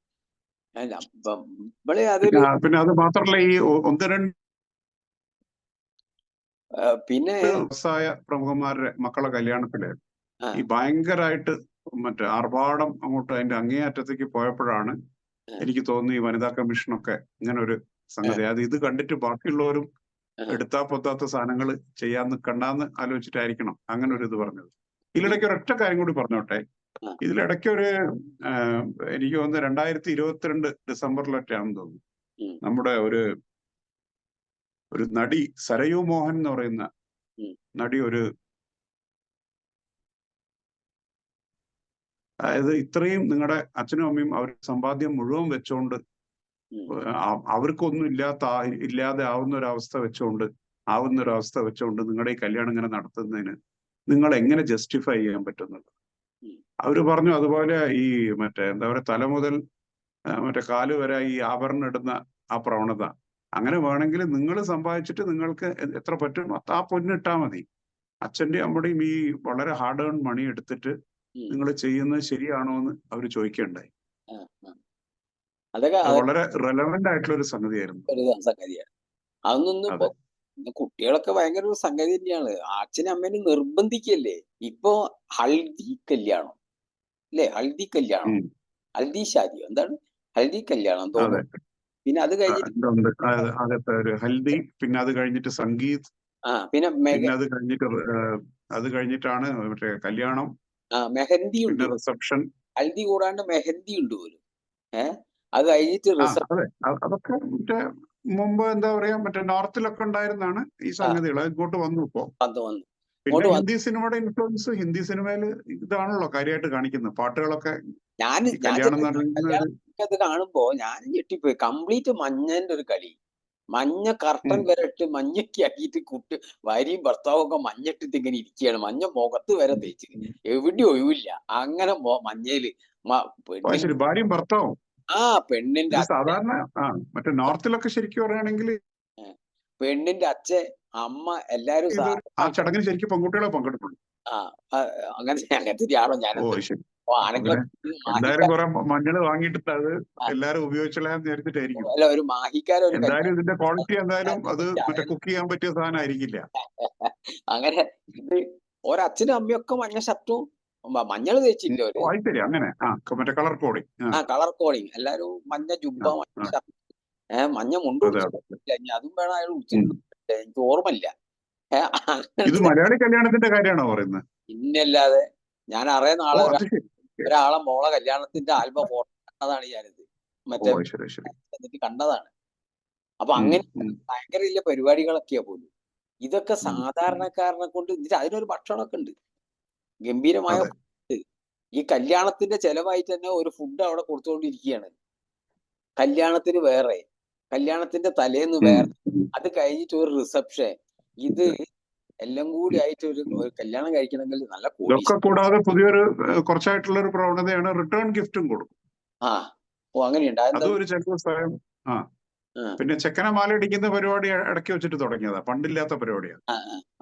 അപ്പം നമ്മളെ അതൊരു പിന്നെ അത് മാത്രല്ല ഈ ഒന്ന് രണ്ട് പിന്നെ വ്യവസായ പ്രമുഖന്മാരുടെ മക്കളെ കല്യാണത്തില് ആ, ഈ ഭയങ്കരമായിട്ട് മറ്റേ ആർഭാടം അങ്ങോട്ട് അതിന്റെ അങ്ങേയറ്റത്തേക്ക് പോയപ്പോഴാണ് ആ, എനിക്ക് തോന്നുന്നു ഈ വനിതാ കമ്മീഷനൊക്കെ ഇങ്ങനെ ഒരു സംഗതി, അത് ഇത് കണ്ടിട്ട് ബാക്കിയുള്ളവരും ആ, എടുത്താ പൊത്താത്ത സാധനങ്ങൾ ചെയ്യാൻ നിൽക്കണ്ടെന്ന് ആലോചിച്ചിട്ടായിരിക്കണം അങ്ങനെ ഒരു ഇത് പറഞ്ഞത്. ഇതിലിടയ്ക്ക് ഒരൊറ്റ കാര്യം കൂടി പറഞ്ഞോട്ടെ. ആ, ഇതിലിടയ്ക്ക് ഒരു എനിക്ക് തോന്നുന്നു 2022 ഡിസംബറിലൊക്കെയാണെന്ന് തോന്നുന്നു, ഉം, നമ്മുടെ ഒരു നടി സരയു മോഹൻ എന്ന് പറയുന്ന ഉം, നടി അതായത് ഇത്രയും നിങ്ങളുടെ അച്ഛനും അമ്മയും അവർ സമ്പാദ്യം മുഴുവൻ വെച്ചോണ്ട് ഉം, അവർക്കൊന്നും ഇല്ലാതെ ആവുന്ന ഒരു അവസ്ഥ വെച്ചുകൊണ്ട് നിങ്ങളുടെ ഈ കല്യാണം ഇങ്ങനെ നടത്തുന്നതിന് നിങ്ങൾ എങ്ങനെ ജസ്റ്റിഫൈ ചെയ്യാൻ പറ്റുന്നത്? ഉം, അവര് പറഞ്ഞു അതുപോലെ ഈ മറ്റേ എന്താ പറയുക, തല മുതൽ മറ്റേ കാല് വരെ ഈ ആഭരണം ഇടുന്ന ആ പ്രവണത, അങ്ങനെ വേണമെങ്കിൽ നിങ്ങൾ സമ്പാദിച്ചിട്ട് നിങ്ങൾക്ക് എത്ര പറ്റും ആ പൊന്നിട്ടാ മതി. അച്ഛന്റെയും അമ്മയുടെയും ഈ വളരെ ഹാർഡ് ഏൺ മണി എടുത്തിട്ട് ഉം, നിങ്ങൾ ചെയ്യുന്നത് ശരിയാണോ എന്ന് അവർ ചോദിക്കുകയുണ്ടായി. ആ, ആ. അതൊക്കെ അത് വളരെ റെലവെന്റ് ആയിട്ടുള്ള ഒരു സംഗതിയായിരുന്നു. ഒരു സംഗതിയാണ്. അതൊന്നും ഇപ്പൊ അതെ. കുട്ടികളൊക്കെ ഭയങ്കര ഒരു സംഗതി തന്നെയാണ്. അച്ഛനും അമ്മേനും നിർബന്ധിക്കല്ലേ. ഇപ്പൊ ഹൽദി കല്യാണം അല്ലേ? ഹൽദി കല്യാണം, ഉം. ഹൽദി ഷാദിയോ എന്താണ്, ഹൽദി കല്യാണം അതെ. തോന്നുന്നു. പിന്നെ അത് കഴിഞ്ഞിട്ട് ഉണ്ട്. അകത്തെ ഒരു ഹൽദി, പിന്നെ അത് കഴിഞ്ഞിട്ട് സംഗീത്, പിന്നെ പിന്നെ അത് കഴിഞ്ഞിട്ടാണ് മറ്റേ കല്യാണം, മെഹന്തി ഉണ്ട്. പിന്നെ റിസപ്ഷൻ. ഹൽദി കൂടാണ്ട് മെഹന്തി ഉണ്ട് പോലും. അത് കഴിഞ്ഞിട്ട് അതെ, അതൊക്കെ മറ്റേ മുമ്പ് എന്താ പറയാ മറ്റേ നോർത്തിലൊക്കെ ഉണ്ടായിരുന്നാണ് ഈ സംഗതികൾ. ഇങ്ങോട്ട് വന്നു ഇപ്പോ. വന്നു പിന്നെ ഇങ്ങോട്ട് ഹിന്ദി സിനിമയുടെ ഇൻഫ്ലുവൻസ്, ഹിന്ദി സിനിമയിൽ ഇതാണല്ലോ കാര്യമായിട്ട് കാണിക്കുന്നത്. പാട്ടുകളൊക്കെ ഞാൻ ഈ കല്യാണം എന്ന് പറയുന്നത് കല്യാണത് കാണുമ്പോ ഞാൻ ഞെട്ടിപ്പോയി. കംപ്ലീറ്റ് മഞ്ഞന്റെ ഒരു കളി. മഞ്ഞ കർട്ടൻ വരെ ഇട്ട് മഞ്ഞൊക്കെ ആക്കിയിട്ട് ഭാര്യയും ഭർത്താവും ഒക്കെ മഞ്ഞിട്ടിട്ട് ഇങ്ങനെ ഇരിക്കുകയാണ്. മഞ്ഞ മുഖത്ത് വരെ തേച്ച്, എവിടെയും ഒഴിവില്ല. അങ്ങനെ മഞ്ഞയില് ശരി, ഭാര്യയും ഭർത്താവും. പെണ്ണിന്റെ ഇത് സാധാരണ മറ്റേ നോർത്തിലൊക്കെ ശരിക്കും പറയുകയാണെങ്കിൽ പെണ്ണിന്റെ അച്ഛൻ, അമ്മ, എല്ലാരും ആ ചടങ്ങിന് ശരിക്കും പെൺകുട്ടികളെ പങ്കെടുക്കുള്ളൂ. അങ്ങനത്തെ ആണോ ഞാൻ? ശരി. ആണുങ്ങളെ എന്തായാലും കുറെ മഞ്ഞൾ വാങ്ങിയിട്ട് അത് എല്ലാരും ഉപയോഗിച്ചോളാന്ന് വിചാരിച്ചിട്ടായിരിക്കും. അല്ല, ഒരു മാഹിക്കാരൊരു എന്തായാലും ഇതിന്റെ ക്വാളിറ്റി എന്തായാലും അത് മറ്റേ കുക്ക് ചെയ്യാൻ പറ്റിയ സാധനം ആയിരിക്കില്ല. അങ്ങനെ ഇത് ഒരച്ഛനും അമ്മയൊക്കെ മഞ്ഞ ഷർട്ടും മഞ്ഞൾ തേച്ചില്ല ഒരു ശരി, അങ്ങനെ മറ്റേ കളർ കോഡിങ്. Colour coding. എല്ലാരും മഞ്ഞ ജുബ്ബ, മഞ്ഞ ഷർട്ട്, മഞ്ഞ മുണ്ട് ഉടിച്ചിട്ടില്ല. അതും വേണം അയാൾ ഉടിച്ചിട്ടുണ്ട്, എനിക്ക് ഓർമ്മയില്ല. ഇത് മലയാളി കല്യാണത്തിന്റെ കാര്യമാണോ പറയുന്നത്? പിന്നല്ലാതെ ഞാൻ അറിയുന്ന ആളെ അത് ശരി. ഒരാളെ മോളെ കല്യാണത്തിന്റെ ആൽബം ഫോട്ടോ കണ്ടതാണ് ഞാനിത്. മറ്റേ എന്നിട്ട് കണ്ടതാണ്. അപ്പൊ അങ്ങനെ ഭയങ്കര വലിയ പരിപാടികളൊക്കെയാ പോലും. ഇതൊക്കെ സാധാരണക്കാരനെ കൊണ്ട് അതിനൊരു ഭക്ഷണമൊക്കെ ഉണ്ട്, ഗംഭീരമായ ഫുഡ്. ഈ കല്യാണത്തിന്റെ ചെലവായിട്ട് തന്നെ ഒരു ഫുഡ് അവിടെ കൊടുത്തുകൊണ്ടിരിക്കുകയാണ്. കല്യാണത്തിന് വേറെ, കല്യാണത്തിന്റെ തലേന്ന് വേറെ, അത് കഴിഞ്ഞിട്ട് ഒരു റിസപ്ഷൻ. ഇത് എല്ലാം കൂടി ആയിട്ട് ഒരു കല്യാണം കഴിക്കണമെങ്കിൽ നല്ല ഇതൊക്കെ കൂടാതെ പുതിയൊരു കുറച്ചായിട്ടുള്ള ഒരു പ്രവണതയാണ് റിട്ടേൺ ഗിഫ്റ്റും കൊടുക്കും. അങ്ങനെയുണ്ട്. അതും ഒരു ചെറിയ സ്ഥലം. പിന്നെ ചെക്കനെ മാല ഇടിക്കുന്ന പരിപാടി ഇടയ്ക്ക് വെച്ചിട്ട് തുടങ്ങിയതാ, പണ്ടില്ലാത്ത പരിപാടിയാണ്.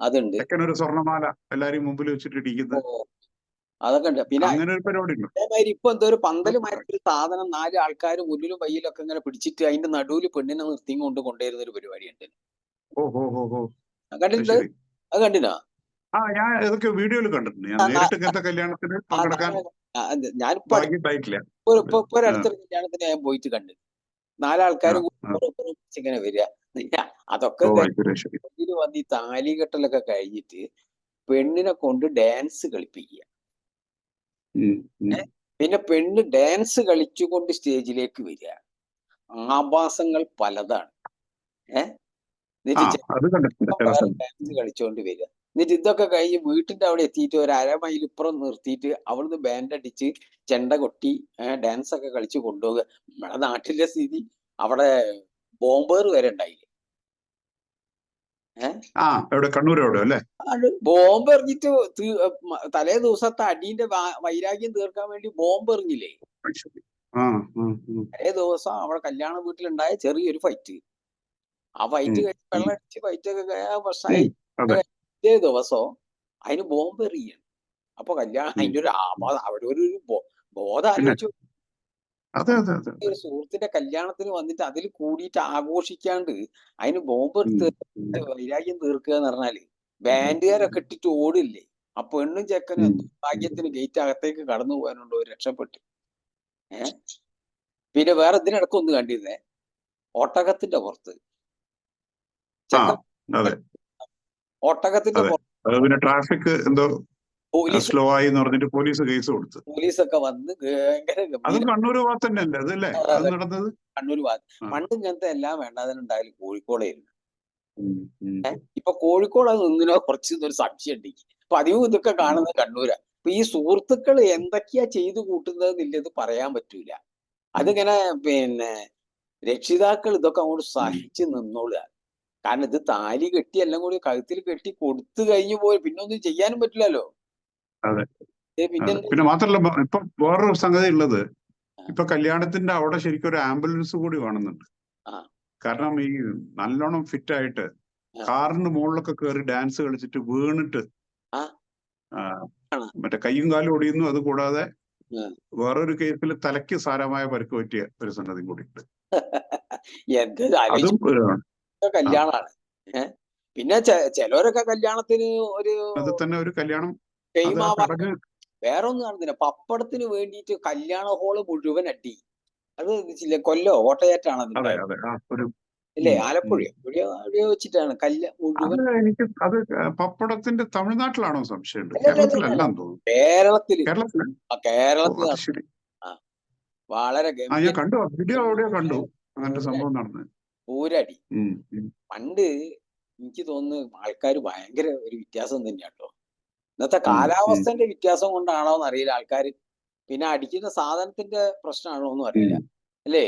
അതുണ്ട്. ചെക്കനൊരു സ്വർണ്ണമാല എല്ലാരും മുമ്പിൽ വെച്ചിട്ട് ഇടിക്കുന്നത്, അതൊക്കെ ഉണ്ട്. പിന്നെ അങ്ങനെ ഒരു പരിപാടി ഉണ്ട്. അതേമാതിരി ഇപ്പൊ എന്തോ ഒരു പന്തലുമായിട്ടൊരു സാധനം 4 ആൾക്കാർ മുന്നിലും കയ്യിലും ഒക്കെ ഇങ്ങനെ പിടിച്ചിട്ട് അതിന്റെ നടുവിൽ പെണ്ണിനെ നിർത്തിയും കൊണ്ടുവരുന്ന ഒരു പരിപാടി ഉണ്ട്. കണ്ടിട്ടുണ്ട്? അത് കണ്ടിനാ? ഞാൻ ഏതൊക്കെ വീഡിയോയിൽ കണ്ടിട്ടുണ്ട്. ഞാൻ നേരിട്ട് ഇങ്ങനത്തെ കല്യാണത്തിന് പങ്കെടുക്കാൻ ഞാനിപ്പോ ഭാഗ്യമായിട്ടില്ല. ഒരടുത്തൊരു കല്യാണത്തിന് ഞാൻ പോയിട്ട് കണ്ടു. 4 ആൾക്കാരും ഇങ്ങനെ വരിക. അതൊക്കെ വന്ന് ഈ താലികെട്ടലൊക്കെ കഴിഞ്ഞിട്ട് പെണ്ണിനെ കൊണ്ട് ഡാൻസ് കളിപ്പിക്കുക. പിന്നെ പെണ്ണ് ഡാൻസ് കളിച്ചുകൊണ്ട് സ്റ്റേജിലേക്ക് വരിക. ആഭാസങ്ങൾ പലതാണ്. ഡാൻസ് കളിച്ചുകൊണ്ട് വരിക. എന്നിട്ട് ഇതൊക്കെ കഴിഞ്ഞ് വീട്ടിന്റെ അവിടെ എത്തിയിട്ട് ഒരു അരമൈൽ ഇപ്പുറം നിർത്തിയിട്ട് അവിടുന്ന് ബാൻഡ് അടിച്ച് ചെണ്ട കൊട്ടി ഡാൻസ് ഒക്കെ കളിച്ച് കൊണ്ടുപോകുക. നമ്മുടെ നാട്ടിലെ സ്ഥിതി അവിടെ ബോംബേർ വരെ ഉണ്ടായില്ലേ? ബോംബ് എറിഞ്ഞിട്ട് തലേ ദിവസത്തെ അടീന്റെ വൈരാഗ്യം തീർക്കാൻ വേണ്ടി ബോംബ് എറിഞ്ഞില്ലേ? തലേ ദിവസം അവിടെ കല്യാണ വീട്ടിലുണ്ടായ ചെറിയൊരു ഫൈറ്റ്. ആ ഫൈറ്റ് കഴിഞ്ഞ് വെള്ളം അടിച്ച് ഫൈറ്റ് ഒക്കെ പ്രശ്നമായി. പിറ്റേ ദിവസം അതിന് ബോംബ് എറിയാണ്. അപ്പൊ കല്യാണം ഉം. അതിന്റെ ഒരു അവരൊരു ബോധം പിന്നെ ആലോചിച്ചു. അതെ അതെ അതെ അതെ. ഒരു സുഹൃത്തിന്റെ കല്യാണത്തിന് വന്നിട്ട് അതിൽ കൂടിയിട്ട് ആഘോഷിക്കാണ്ട് അതിന് ബോംബ് ഉം. എടുത്ത് ഉം. വൈരാഗ്യം തീർക്കുക എന്ന് പറഞ്ഞാല് ബാൻഡുകാരൊക്കെ ഇട്ടിട്ട് ഓടില്ലേ. ആ പെണ്ണും ചെക്കനും ഉം. എന്തോ ഭാഗ്യത്തിന് ഗേറ്റ് അകത്തേക്ക് കടന്നു പോകാനുണ്ടോ രക്ഷപ്പെട്ടു. പിന്നെ വേറെ ഇതിനിടക്ക് ഒന്ന് കണ്ടിരുന്നേ, ഒട്ടകത്തിന്റെ പുറത്ത് ആ ചെക്കൻ അതെ ഒട്ടകത്തിന്റെ അതെ. പുറത്ത് അത് പിന്നെ ട്രാഫിക് എന്തോ പോലീസ് സ്ലോ ആയി എന്ന് പറഞ്ഞിട്ട് പോലീസ് കേസ് കൊടുത്തു. പോലീസൊക്കെ വന്ന് ഭയങ്കര അതും ഗംഭീര കണ്ണൂർ ഭാഗത്ത് തന്നെയല്ലേ അതല്ലേ അത് നടന്നത്? കണ്ണൂർ ഭാഗത്ത്. ആ. പണ്ട് ഇങ്ങനത്തെ എല്ലാം വേണ്ടാതിനുണ്ടായാലും കോഴിക്കോടായിരുന്നു. ഉം. ഉം. ഇപ്പൊ കോഴിക്കോട് അത് നിന്നിനോ കുറച്ച് ഒരു സംശയം ഉണ്ട്. പതിവും ഇതൊക്കെ കാണുന്നത് കണ്ണൂരാ. അപ്പൊ ഈ സുഹൃത്തുക്കൾ എന്തൊക്കെയാ ചെയ്തു കൂട്ടുന്നത് പറയാൻ പറ്റൂല. അതിങ്ങനെ പിന്നെ രക്ഷിതാക്കൾ ഇതൊക്കെ അങ്ങോട്ട് സഹിച്ച് നിന്നോളുക. കാരണം ഇത് താലി കെട്ടി എല്ലാം കൂടി കഴുത്തിൽ കെട്ടി കൊടുത്തു കഴിഞ്ഞു പോയി പിന്നെ ഒന്നും ചെയ്യാനും പറ്റില്ലല്ലോ. അതെ പിന്നെ അതെ. പിന്നെ മാത്രല്ല ഇപ്പൊ വേറൊരു സംഗതി ഉള്ളത്, ഇപ്പൊ കല്യാണത്തിന്റെ അവിടെ ശരിക്കും ഒരു ആംബുലൻസ് കൂടി കാണുന്നുണ്ട്. ആ. കാരണം ഈ നല്ലോണം ഫിറ്റ് ആയിട്ട് ആ. കാറിന് മുകളിലൊക്കെ കയറി ഡാൻസ് കളിച്ചിട്ട് വീണിട്ട് ആ. മറ്റേ കയ്യും കാലും ഒടിയുന്നു. അത് കൂടാതെ ഉം. വേറൊരു കേസിൽ തലയ്ക്ക് സാരമായ പരിക്ക് പറ്റിയ ഒരു സംഗതി കൂടി ഉണ്ട്. എന്ത് അതും ഒരു കല്യാണാണ്. പിന്നെ ചിലവരൊക്കെ കല്യാണത്തിന് ഒരു അത് തന്നെ ഒരു കല്യാണം അത് ആ ഫെയിമാവാൻ ചടങ്ങ് വേറെ ഒന്നും കാണുന്നില്ല. പപ്പടത്തിന് വേണ്ടിയിട്ട് കല്യാണ ഹോള് മുഴുവൻ അടി. അത് കൊല്ലോ കോട്ടയറ്റാണ് അതെ അതുണ്ടായത് അതെ ആ ഒരു അല്ലേ? ഉം, ഉം. ആലപ്പുഴയോ എവിടെയോ വെച്ചിട്ടാണ് മുഴുവൻ. അത് എനിക്ക് അത് പപ്പടത്തിന്റെ തമിഴ്നാട്ടിലാണോ സംശയമുണ്ട്? അല്ല കേരളത്തിലല്ലാന്ന് തോന്നുന്നു. കേരളത്തില് കേരളത്തിലാണ്. ഓ കേരളത്തിൽ അത് നടന്നു. ശരി. ആ, വളരെ ആ ഞാൻ കണ്ടു, വീഡിയോ എവിടെയോ കണ്ടു അങ്ങനത്തെ പൂരടി സംഭവം നടന്നത്. പൂരടി. ഉം, ഉം. പണ്ട് എനിക്ക് തോന്നുന്നു ആൾക്കാർ ഭയങ്കര ഒരു വ്യത്യാസം തന്നെയാട്ടോ. ഇന്നത്തെ ഉം, ഉം. കാലാവസ്ഥന്റെ വ്യത്യാസം കൊണ്ടാണോ എന്ന് അറിയില്ല ആൾക്കാർ. പിന്നെ അടിക്കുന്ന സാധനത്തിന്റെ പ്രശ്നമാണോ എന്നും അറിയില്ല അല്ലേ?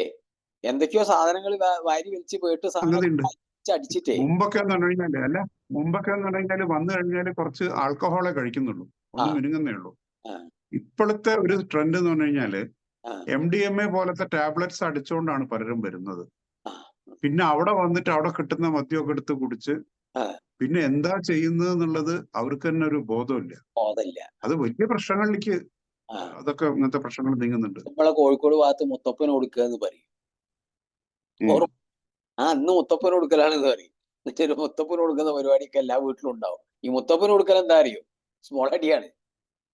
എന്തൊക്കെയോ സാധനങ്ങൾ വാരി വലിച്ച് പോയിട്ട് സംഗതിയുണ്ട്. സാധനം അടിച്ചിട്ടേ. മുമ്പൊക്കെ എന്ന് പറഞ്ഞു കഴിഞ്ഞാല് മുമ്പൊക്കെ എന്ന് പറഞ്ഞു കഴിഞ്ഞാല് വന്നു കഴിഞ്ഞാല് കുറച്ച് ആൽക്കഹോളെ കഴിക്കുന്നുള്ളൂ, ആ. ഒന്ന് മിനുങ്ങുന്നേ ഉള്ളൂ. ആ. ഇപ്പോഴത്തെ ഒരു ട്രെൻഡ് എന്ന് പറഞ്ഞു കഴിഞ്ഞാല് ആ. MDMA പോലത്തെ ടാബ്ലറ്റ്സ് അടിച്ചുകൊണ്ടാണ് പലരും വരുന്നത്. ആ. പിന്നെ അവിടെ വന്നിട്ട് അവിടെ കിട്ടുന്ന മദ്യമൊക്കെ എടുത്ത് കുടിച്ച് ആ. പിന്നെ എന്താ ചെയ്യുന്നത് എന്നുള്ളത് അവർക്ക് തന്നെ ഒരു ബോധമില്ല. ബോധമില്ല. അത് വലിയ പ്രശ്നങ്ങളിലേക്ക് ആ. അതൊക്കെ ഇങ്ങനത്തെ പ്രശ്നങ്ങൾ നീങ്ങുന്നുണ്ട്. നമ്മളെ കോഴിക്കോട് ഭാഗത്ത് മുത്തപ്പന് കൊടുക്കുക എന്ന് പറയും. ഉം. അന്ന് മുത്തപ്പന് കൊടുക്കലാണെന്ന് പറയും. എന്നിട്ട് മുത്തപ്പന് കൊടുക്കുന്ന പരിപാടിയൊക്കെ എല്ലാ വീട്ടിലും ഉണ്ടാവും. ഈ മുത്തപ്പന് കൊടുക്കൽ എന്താ അറിയോ? സ്മോൾ അടിയാണ്.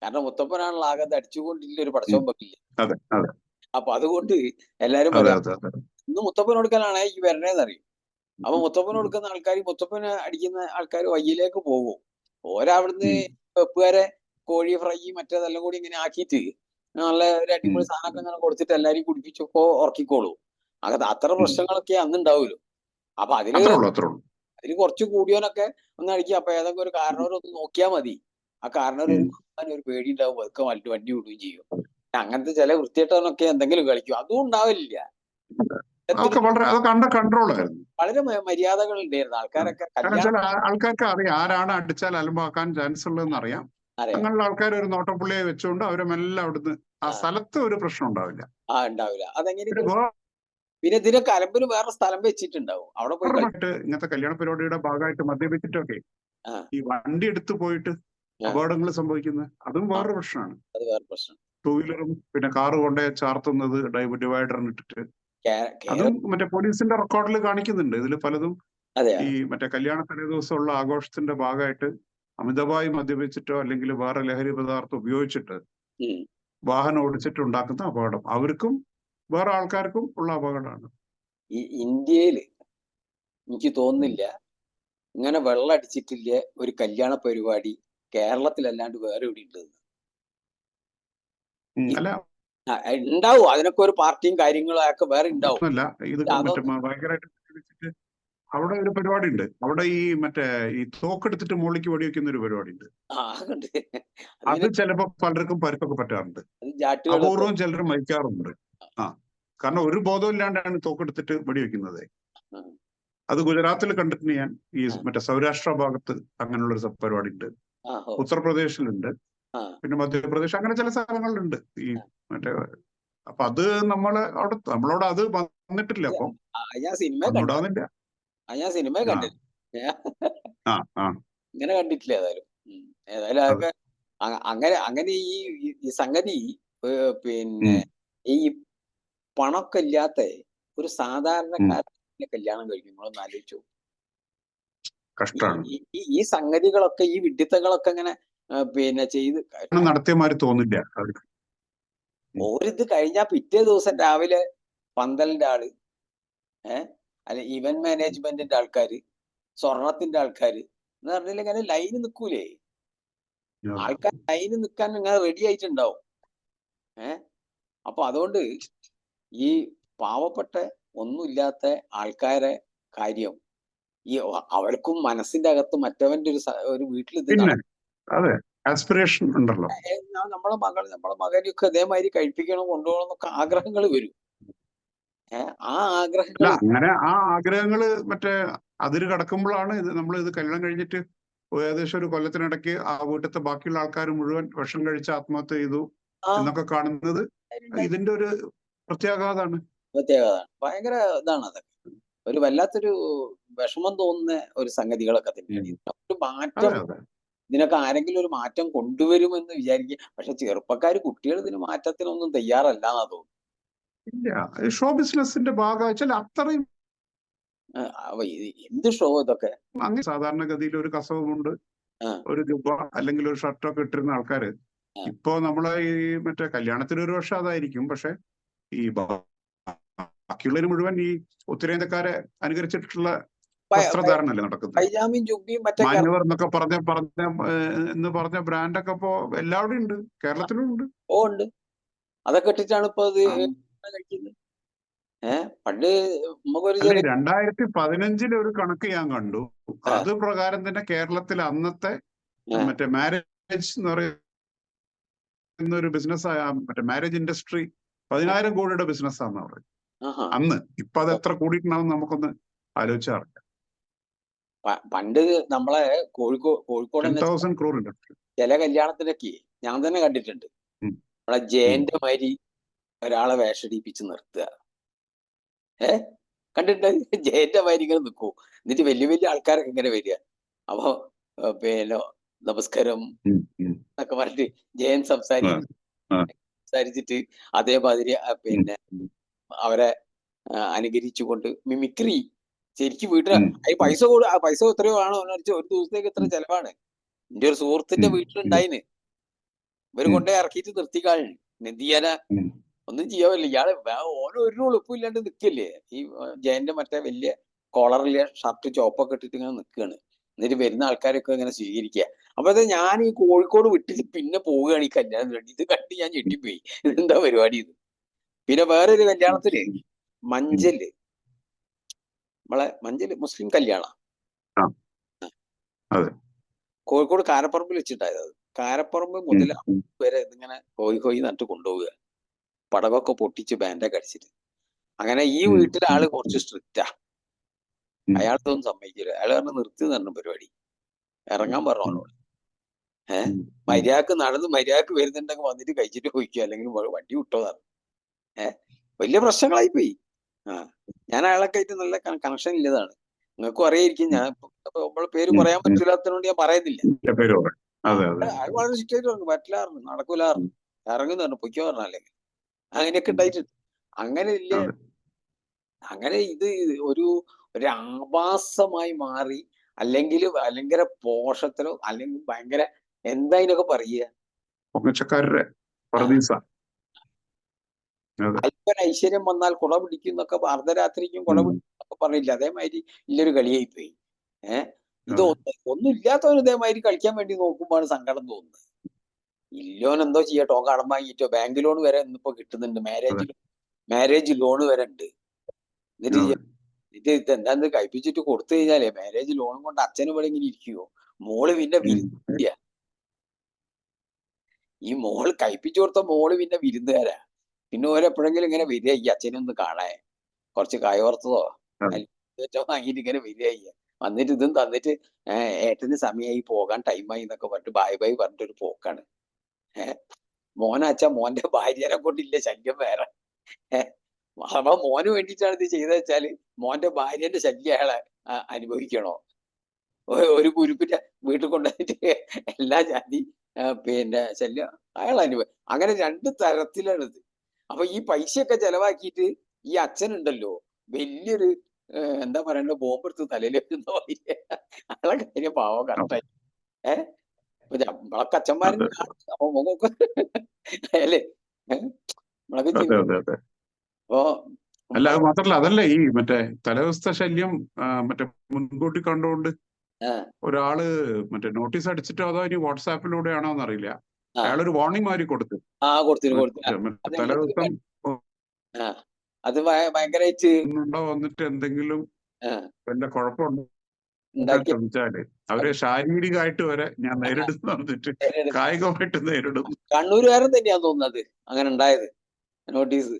കാരണം മുത്തപ്പനാണല്ലോ ആകെ അടിച്ചുകൊണ്ടില്ല ഒരു പടച്ചോൻ വെക്കില്ല. അതെ അതെ അപ്പൊ അതുകൊണ്ട് എല്ലാരും അതെ പറയാം അതെ അതെ. ഇന്ന് മുത്തപ്പന് കൊടുക്കലാണ് ഈ വരണേന്ന് അറിയും. അപ്പൊ മുത്തപ്പന് കൊടുക്കുന്ന ആൾക്കാർ മുത്തപ്പന് അടിക്കുന്ന ആൾക്കാർ വയ്യിലേക്ക് പോകും. ഓരവിടുന്ന് വെപ്പുകാരെ കോഴി ഫ്രൈ മറ്റേതെല്ലാം കൂടി ഇങ്ങനെ ആക്കിയിട്ട് നല്ല ഒരു അടിപൊളി സാധനമൊക്കെ ഇങ്ങനെ കൊടുത്തിട്ട് എല്ലാരും കുടിപ്പിച്ചപ്പോ ഉറക്കിക്കോളൂ. അത്ര പ്രശ്നങ്ങളൊക്കെ അന്ന് ഉണ്ടാവുമല്ലോ. അപ്പൊ അത്രേ ഉള്ളൂ അത്രേ ഉള്ളൂ. അതിന് കുറച്ച് കൂടിയോനൊക്കെ ഒന്ന് അടിക്കുക. അപ്പൊ ഏതൊക്കെ ഒരു കാരണവരൊന്ന് നോക്കിയാൽ മതി. ആ കാരണവർ ഒരു പേടി ഉണ്ടാവും, അതൊക്കെ വണ്ടി വിടുകയും ചെയ്യും. അങ്ങനത്തെ ചില വൃത്തികെട്ടവനൊക്കെ എന്തെങ്കിലും കളിക്കും, അതും ഉണ്ടാവില്ല. അതൊക്കെ വളരെ അതൊക്കെ അണ്ടർ കൺട്രോൾ ആയിരുന്നു. വളരെ മര്യാദകൾ ഉണ്ടായിരുന്നു ആൾക്കാരൊക്കെ. കാരണം ചില ആൾക്കാർക്ക് അറിയാം ആരാണ് അടിച്ചാൽ അലമ്പാക്കാൻ ചാൻസ് ഉള്ളതെന്ന് അറിയാം. അറിയാം. അങ്ങനെയുള്ള ആൾക്കാർ ഒരു നോട്ടപ്പുള്ളിയെ വെച്ചുകൊണ്ട് അവരെ മെല്ലെ അവിടുന്ന് ആ സ്ഥലത്ത് ഒരു പ്രശ്നം ഉണ്ടാവില്ല. ഉണ്ടാവില്ല. അതെങ്ങനെ പിന്നെ ഇതിനൊക്കെ അലമ്പിന് വേറെ സ്ഥലം വെച്ചിട്ടുണ്ടാവും, അവിടെ പോയി ഇങ്ങനത്തെ കല്യാണ പരിപാടിയുടെ ഭാഗമായിട്ട് മദ്യപിച്ചിട്ടൊക്കെ ഈ വണ്ടി എടുത്തു പോയിട്ട് അപകടങ്ങൾ സംഭവിക്കുന്നത് അതും വേറൊരു പ്രശ്നമാണ്. അത് വേറെ പ്രശ്നം. 2 വീലറും പിന്നെ കാറ് കൊണ്ടേ ചാർത്തുന്നത് ഡിവൈഡറിന് ഇട്ടിട്ട് അതും മറ്റേ പോലീസിന്റെ റെക്കോർഡിൽ കാണിക്കുന്നുണ്ട്. ഇതിൽ പലതും ഈ മറ്റേ കല്യാണ തലേ ദിവസമുള്ള ആഘോഷത്തിന്റെ ഭാഗമായിട്ട് അമിതമായി മദ്യപിച്ചിട്ടോ അല്ലെങ്കിൽ വേറെ ലഹരി പദാർത്ഥം ഉപയോഗിച്ചിട്ട് വാഹനം ഓടിച്ചിട്ട് ഉണ്ടാക്കുന്ന അപകടം അവർക്കും വേറെ ആൾക്കാർക്കും ഉള്ള അപകടമാണ്. ഈ ഇന്ത്യയില് എനിക്ക് തോന്നുന്നില്ല ഇങ്ങനെ വെള്ളം അടിച്ചിട്ടില്ല ഒരു കല്യാണ പരിപാടി കേരളത്തിലല്ലാണ്ട് വേറെ എവിടെ ഉണ്ട്. അല്ല ഉണ്ടാവും, അതിനൊക്കെ ഒരു പാർട്ടിയും കാര്യങ്ങളും ഒക്കെ വേറെ ഉണ്ടാവും. ഇത് ഭയങ്കരമായിട്ട് അവിടെ ഒരു പരിപാടി ഉണ്ട്. അവിടെ ഈ മറ്റേ ഈ തോക്കെടുത്തിട്ട് മുകളിലേക്ക് വെടിവെക്കുന്ന ഒരു പരിപാടി ഉണ്ട്. അത് ചിലപ്പോ പലർക്കും പരുക്കൊക്കെ പറ്റാറുണ്ട്. അപൂർവം ചിലർ മരിക്കാറുണ്ട്. കാരണം ഒരു ബോധമില്ലാണ്ടാണ് തോക്കെടുത്തിട്ട് വെടിവെക്കുന്നത്. അത് ഗുജറാത്തിൽ കണ്ടിട്ടുണ്ട് ഞാൻ. ഈ മറ്റേ സൗരാഷ്ട്ര ഭാഗത്ത് അങ്ങനെയുള്ള ഒരു പരിപാടി ഉണ്ട്. ഉത്തർപ്രദേശിലുണ്ട്, പിന്നെ മധ്യപ്രദേശ്, അങ്ങനെ ചില സ്ഥലങ്ങളിലുണ്ട് ഈ മറ്റേ. അപ്പൊ അത് നമ്മളോട് അത് വന്നിട്ടില്ല. അപ്പം ഞാൻ സിനിമ കണ്ടില്ല, ഇങ്ങനെ കണ്ടിട്ടില്ല ഏതായാലും. ഏതായാലും അതെ. അതൊക്കെ അങ്ങനെ അങ്ങനെ ഈ സംഗതി പിന്നെ ഉം. ഈ പണമൊക്കെ ഇല്ലാത്ത ഒരു ഉം. സാധാരണക്കാരന്റെ കല്യാണം കഴിക്കും. നിങ്ങളൊന്ന് ആലോചിച്ചു. ഈ കഷ്ടാണ്. ഈ ഈ- ഈ സംഗതികളൊക്കെ ഈ വിഡ്ഢിത്തങ്ങളൊക്കെ ഇങ്ങനെ പിന്നെ ചെയ്ത് നടത്തിയ മാതിരി തോന്നില്ല അവർക്ക്. ഒരിത് കഴിഞ്ഞാൽ പിറ്റേ ദിവസം രാവിലെ പന്തലിന്റെ ആള്, അല്ലെ ഇവന്റ് മാനേജ്മെന്റിന്റെ ആൾക്കാര്, സ്വർണത്തിന്റെ ആൾക്കാര് എന്ന് പറഞ്ഞാൽ ഇങ്ങനെ ലൈന് നിൽക്കൂലേ? അതെ. ആൾക്കാർ ലൈന് നിൽക്കാൻ ഇങ്ങനെ റെഡി ആയിട്ടുണ്ടാവും. അപ്പൊ അതുകൊണ്ട് ഈ പാവപ്പെട്ട ഒന്നുമില്ലാത്ത ആൾക്കാരെ കാര്യം ഈ അവർക്കും മനസ്സിന്റെ അകത്ത് മറ്റവന്റെ ഒരു വീട്ടിൽ ഇത് പിന്നെ അതെ, ആസ്പിറേഷൻ ഉണ്ടല്ലോ. നമ്മളെ മകനൊക്കെ ഇതേമാതിരി കഴിപ്പിക്കണം, കൊണ്ടുപോകണം എന്നൊക്കെ ആഗ്രഹങ്ങൾ വരും. ആ അല്ല, ആഗ്രഹങ്ങൾ അങ്ങനെ ആ ആഗ്രഹങ്ങള് മറ്റേ അതിര് കടക്കുമ്പോഴാണ് ഇത് നമ്മൾ ഇത് കല്യാണം കഴിഞ്ഞിട്ട് ഏകദേശം ഒരു കൊല്ലത്തിനിടയ്ക്ക് ആ വീട്ടിലത്തെ ബാക്കിയുള്ള ആൾക്കാർ മുഴുവൻ വിഷം കഴിച്ച് ആത്മഹത്യ ചെയ്തു ആ എന്നൊക്കെ കാണുന്നത് ഇതിന്റെ ഒരു പ്രത്യാഘാതാണ്. പ്രത്യേകത ഭയങ്കര ഇതാണ്. അതൊക്കെ ഒരു വല്ലാത്തൊരു വിഷമം തോന്നുന്ന ഒരു സംഗതികളൊക്കെ തന്നെയാണ്. ഒരു മാറ്റം അതെ അതെ. ഇതിനൊക്കെ ആരെങ്കിലും ഒരു മാറ്റം കൊണ്ടുവരുമെന്ന് വിചാരിക്കുക. പക്ഷെ ചെറുപ്പക്കാർ, കുട്ടികൾ ഇതിന് മാറ്റത്തിനൊന്നും തയ്യാറല്ല എന്നാ തോന്നുന്നു. ഇല്ല, ഷോ ബിസിനസിന്റെ ഭാഗം വെച്ചാൽ അത്രയും എന്ത് ഷോ ഇതൊക്കെ. അങ്ങനെ സാധാരണഗതിയിൽ ഒരു കസവുമുണ്ട്, ആ, ഒരു ജുബ അല്ലെങ്കിൽ ഒരു ഷർട്ടൊക്കെ ഇട്ടിരുന്ന ആൾക്കാര് ആ. ഇപ്പോ നമ്മളെ ഈ മറ്റേ കല്യാണത്തിന് ഒരു വർഷം അതായിരിക്കും, പക്ഷെ ഈ ബാക്കിയുള്ളവര് മുഴുവൻ ഈ ഉത്തരേന്ത്യക്കാരെ അനുകരിച്ചിട്ടുള്ള വസ്ത്രധാരണല്ലേ നടക്കുന്നത്. പൈജാമയും ജുബ്ബിയും മറ്റൊക്കെ മാന്യവർ എന്നൊക്കെ എന്ന് പറഞ്ഞ ബ്രാൻഡൊക്കെ ഇപ്പോ എല്ലാവരുടെയും ഉണ്ട്, കേരളത്തിലും ഉണ്ട്. ഉണ്ട്. അതൊക്കെ ഇട്ടിട്ടാണ് ഇപ്പൊ ഇത് ആ. കഴിക്കുന്നത്. പണ്ട് നമുക്കൊരു അല്ലെ, ചെറിയ 2015 ഒരു കണക്ക് ഞാൻ കണ്ടു. ആ, അത് പ്രകാരം തന്നെ കേരളത്തിൽ അന്നത്തെ ആ, മറ്റേ മാരേജ് എന്ന് പറയുന്ന ഒരു ബിസിനസ്, മറ്റേ മാരേജ് ഇൻഡസ്ട്രി 10,000 കോടിയുടെ ബിസിനസ് ആണെന്ന് പറയും ആഹാ. അന്ന്. ഇപ്പൊ അത് എത്ര കൂടിയിട്ടുണ്ടാവും നമുക്കൊന്ന് ആലോചിച്ചറിയാം. പണ്ട് നമ്മളെ കോഴിക്കോട് തന്നെ 10,000 crore ഇൻഡസ്ട്രി. ചില കല്യാണത്തിനൊക്കെ ഞാൻ തന്നെ കണ്ടിട്ടുണ്ട്. നമ്മളെ ജയന്റെ മാതിരി ഒരാളെ വേഷടിപ്പിച്ച് നിർത്തുക. കണ്ടിട്ടുണ്ട്? ജയന്റെ മാതിരി ഇങ്ങനെ നിൽക്കൂ. എന്നിട്ട് വലിയ വലിയ ആൾക്കാരൊക്കെ ഇങ്ങനെ വരിക. അപ്പൊ പിന്നെ നമസ്കാരം എന്നൊക്കെ പറഞ്ഞിട്ട് ജയൻ സംസാരിച്ചിട്ട് അതേമാതിരി പിന്നെ അവരെ അനുകരിച്ചുകൊണ്ട് മിമിക്രി ശരിക്കും വീട്ടിൽ പൈസ എത്രയോ ആണോ ഒരു ദിവസത്തേക്ക് എത്ര ചെലവാണ്. എന്റെ ഒരു സുഹൃത്തിന്റെ വീട്ടിലുണ്ടായിന്. ഇവര് കൊണ്ടുപോയി ഇറക്കിയിട്ട് നിർത്തിക്കാളി. എന്ത് ചെയ്യാനാ? ഒന്നും ചെയ്യാവില്ല. ഇയാള് ഓരോ ഒരു ഉളുപ്പില്ലാണ്ട് നിൽക്കല്ലേ. ഈ ജയന്റെ മറ്റേ വലിയ കോളറിലെ ഷർട്ട് ചോപ്പൊക്കെ ഇട്ടിട്ട് ഇങ്ങനെ നിൽക്കുകയാണ്. എന്നിട്ട് വരുന്ന ആൾക്കാരൊക്കെ ഇങ്ങനെ സ്വീകരിക്കുക. അപ്പൊ ഞാൻ ഈ കോഴിക്കോട് വിട്ടിട്ട് പിന്നെ പോവുകയാണ് ഈ കല്യാണം വേണ്ടി. ഇത് കണ്ട് ഞാൻ ഞെട്ടിപ്പോയി. ഇതെന്താ പരിപാടി ഇത്? പിന്നെ വേറൊരു കല്യാണത്തില് മഞ്ചല്, നമ്മളെ മഞ്ചല് മുസ്ലിം കല്യാണം കോഴിക്കോട് കാരപ്പറമ്പിൽ വെച്ചിട്ടായത്. കാരപ്പറമ്പ് മുതൽ വരെ ഇതിങ്ങനെ ഹോയി നട്ട് കൊണ്ടുപോവുക, പടകൊക്കെ പൊട്ടിച്ച് ബാൻഡൊക്കെ അടിച്ചിട്ട്. അങ്ങനെ ഈ വീട്ടിലെ ആള് കുറച്ച് സ്ട്രിക്റ്റാ. അയാൾക്കൊന്നും സമ്മതിക്കില്ല. അയാൾ പറഞ്ഞ് നിർത്തി തന്നെ പരിപാടി, ഇറങ്ങാൻ പറഞ്ഞു അവനോട്. മര്യാദക്ക് നടന്ന് മര്യാദക്ക് വരുന്നുണ്ടെങ്കിൽ വന്നിട്ട് കഴിച്ചിട്ട് പോയിക്കോ, അല്ലെങ്കിൽ വണ്ടി വിട്ടോന്നാണ്. വലിയ പ്രശ്നങ്ങളായി പോയി. ഞാൻ അയാളൊക്കെ ആയിട്ട് നല്ല കണക്ഷൻ ഇല്ലതാണ്. നിങ്ങൾക്കും അറിയായിരിക്കും. ഞാൻ നമ്മളെ പേര് പറയാൻ പറ്റില്ലാത്തതുകൊണ്ട് ഞാൻ പറയുന്നില്ല. അയാൾ വളരെ സ്ട്രിക്റ്റ് പറഞ്ഞു, പറ്റില്ലായിരുന്നു, നടക്കൂലായിരുന്നു, ഇറങ്ങുന്നു പറഞ്ഞു, പൊയ്ക്കോ പറഞ്ഞാലേ. അങ്ങനെയൊക്കെ ഉണ്ടായിട്ടുണ്ട്. അങ്ങനെ ഇല്ല. അങ്ങനെ ഇത് ഒരു ആഭാസമായി മാറി. അല്ലെങ്കിൽ ഭയങ്കര പോഷത്തിലോ അല്ലെങ്കിൽ ഭയങ്കര എന്താ ഇതിനൊക്കെ പറയുക, അല്പന ഐശ്വര്യം വന്നാൽ കുട പിടിക്കും എന്നൊക്കെ, അർദ്ധരാത്രിക്കും കുട പിടിക്കും എന്നൊക്കെ പറഞ്ഞില്ല. അതേമാതിരി ഇല്ലൊരു കളിയായി പോയി. ഇത് ഒന്നും ഇല്ലാത്തവന് ഇതേമാതിരി കളിക്കാൻ വേണ്ടി നോക്കുമ്പോഴാണ് സങ്കടം തോന്നുന്നത്. ഇല്ലോൻ എന്തോ ചെയ്യട്ടോ, കടം വാങ്ങിയിട്ടോ, ബാങ്ക് ലോൺ വരെ ഇന്നിപ്പോ കിട്ടുന്നുണ്ട്. മാരേജ് ലോൺ വരെ ഉണ്ട്. എന്നിട്ട് എന്താന്ന് കഴിപ്പിച്ചിട്ട് കൊടുത്തു കഴിഞ്ഞാലേ മാരേജ് ലോണും കൊണ്ട് അച്ഛനും ഇവിടെ ഇങ്ങനെ ഇരിക്കുവോ? മോള് പിന്നെ വിരുന്നുകാരിയാ. ഈ മോള് കഴിപ്പിച്ചു കൊടുത്ത മോള് പിന്നെ വിരുന്നുകാരാ. പിന്നെ ഓരെപ്പോഴെങ്കിലും ഇങ്ങനെ വരിക ഈ അച്ഛനൊന്ന് കാണാൻ, കുറച്ച് കായോർത്തതോ വാങ്ങിയിട്ട് ഇങ്ങനെ വരിക. വന്നിട്ട് ഇതും തന്നിട്ട് ഏട്ടന് സമയമായി പോകാൻ ടൈമായി എന്നൊക്കെ പറഞ്ഞിട്ട് ബൈ ബൈ പറഞ്ഞിട്ടൊരു പോക്കാണ്. മോനച്ഛാ മോന്റെ ഭാര്യനെ കൊണ്ടില്ല ശല്യം വേറെ. അപ്പൊ മോന് വേണ്ടിയിട്ടാണ് ഇത് ചെയ്തത് വെച്ചാല് മോന്റെ ഭാര്യന്റെ ശല്യം അയാളെ അനുഭവിക്കണോ? ഒരു കുരുപ്പിന്റെ വീട്ടിൽ കൊണ്ടുപോയിട്ട് എല്ലാ ജാതി പിന്നെ ശല്യം അയാൾ അങ്ങനെ 2 തരത്തിലാണിത്. അപ്പൊ ഈ പൈസയൊക്കെ ചെലവാക്കിയിട്ട് ഈ അച്ഛനുണ്ടല്ലോ വലിയൊരു എന്താ പറയണ്ടേ ബോംബെടുത്ത് തലയിൽ വെക്കുന്ന പോലെ അയാളെ കാര്യം പാവം കഷ്ടായി. ഇപ്പൊ നമ്മളൊക്കെ അച്ഛന്മാരും അതെ അപ്പൊ മുഖമൊക്കെ അല്ലേ നമ്മളൊക്കെ അതെ ചിന്തിക്കും. അതെ അതെ. അപ്പൊ അല്ല അത് മാത്രല്ല, അതല്ല ഈ മറ്റേ തലവസ്ഥ ശല്യം മറ്റേ മുൻകൂട്ടി കണ്ടുകൊണ്ട് ആ ഒരാള് മറ്റേ നോട്ടീസ് അടിച്ചിട്ടോ അതോ ഇനി വാട്സാപ്പിലൂടെയാണോ എന്നറിയില്ല, ആ അയാളൊരു വാർണിംഗ് മാതിരി കൊടുത്തു. കൊടുത്തിട്ട് മറ്റേ അത് എല്ലാത്തിലും തലേദിവസം ആ അത് ഭയങ്കരമായിട്ട് ഒന്നുണ്ടോ വന്നിട്ട് എന്തെങ്കിലും വല്ല കുഴപ്പമുണ്ടോ ഉണ്ടാക്കിയ ചോദിച്ചാല് അവരെ ശാരീരികമായിട്ട് വരെ ഞാൻ നേരിടുന്നു വന്നിട്ട് കായികമായിട്ട് നേരിടുന്നു. കണ്ണൂരുകാരൻ തന്നെയാന്ന് തോന്നുന്നത് അങ്ങനെ ഉണ്ടായത് നോട്ടീസ്.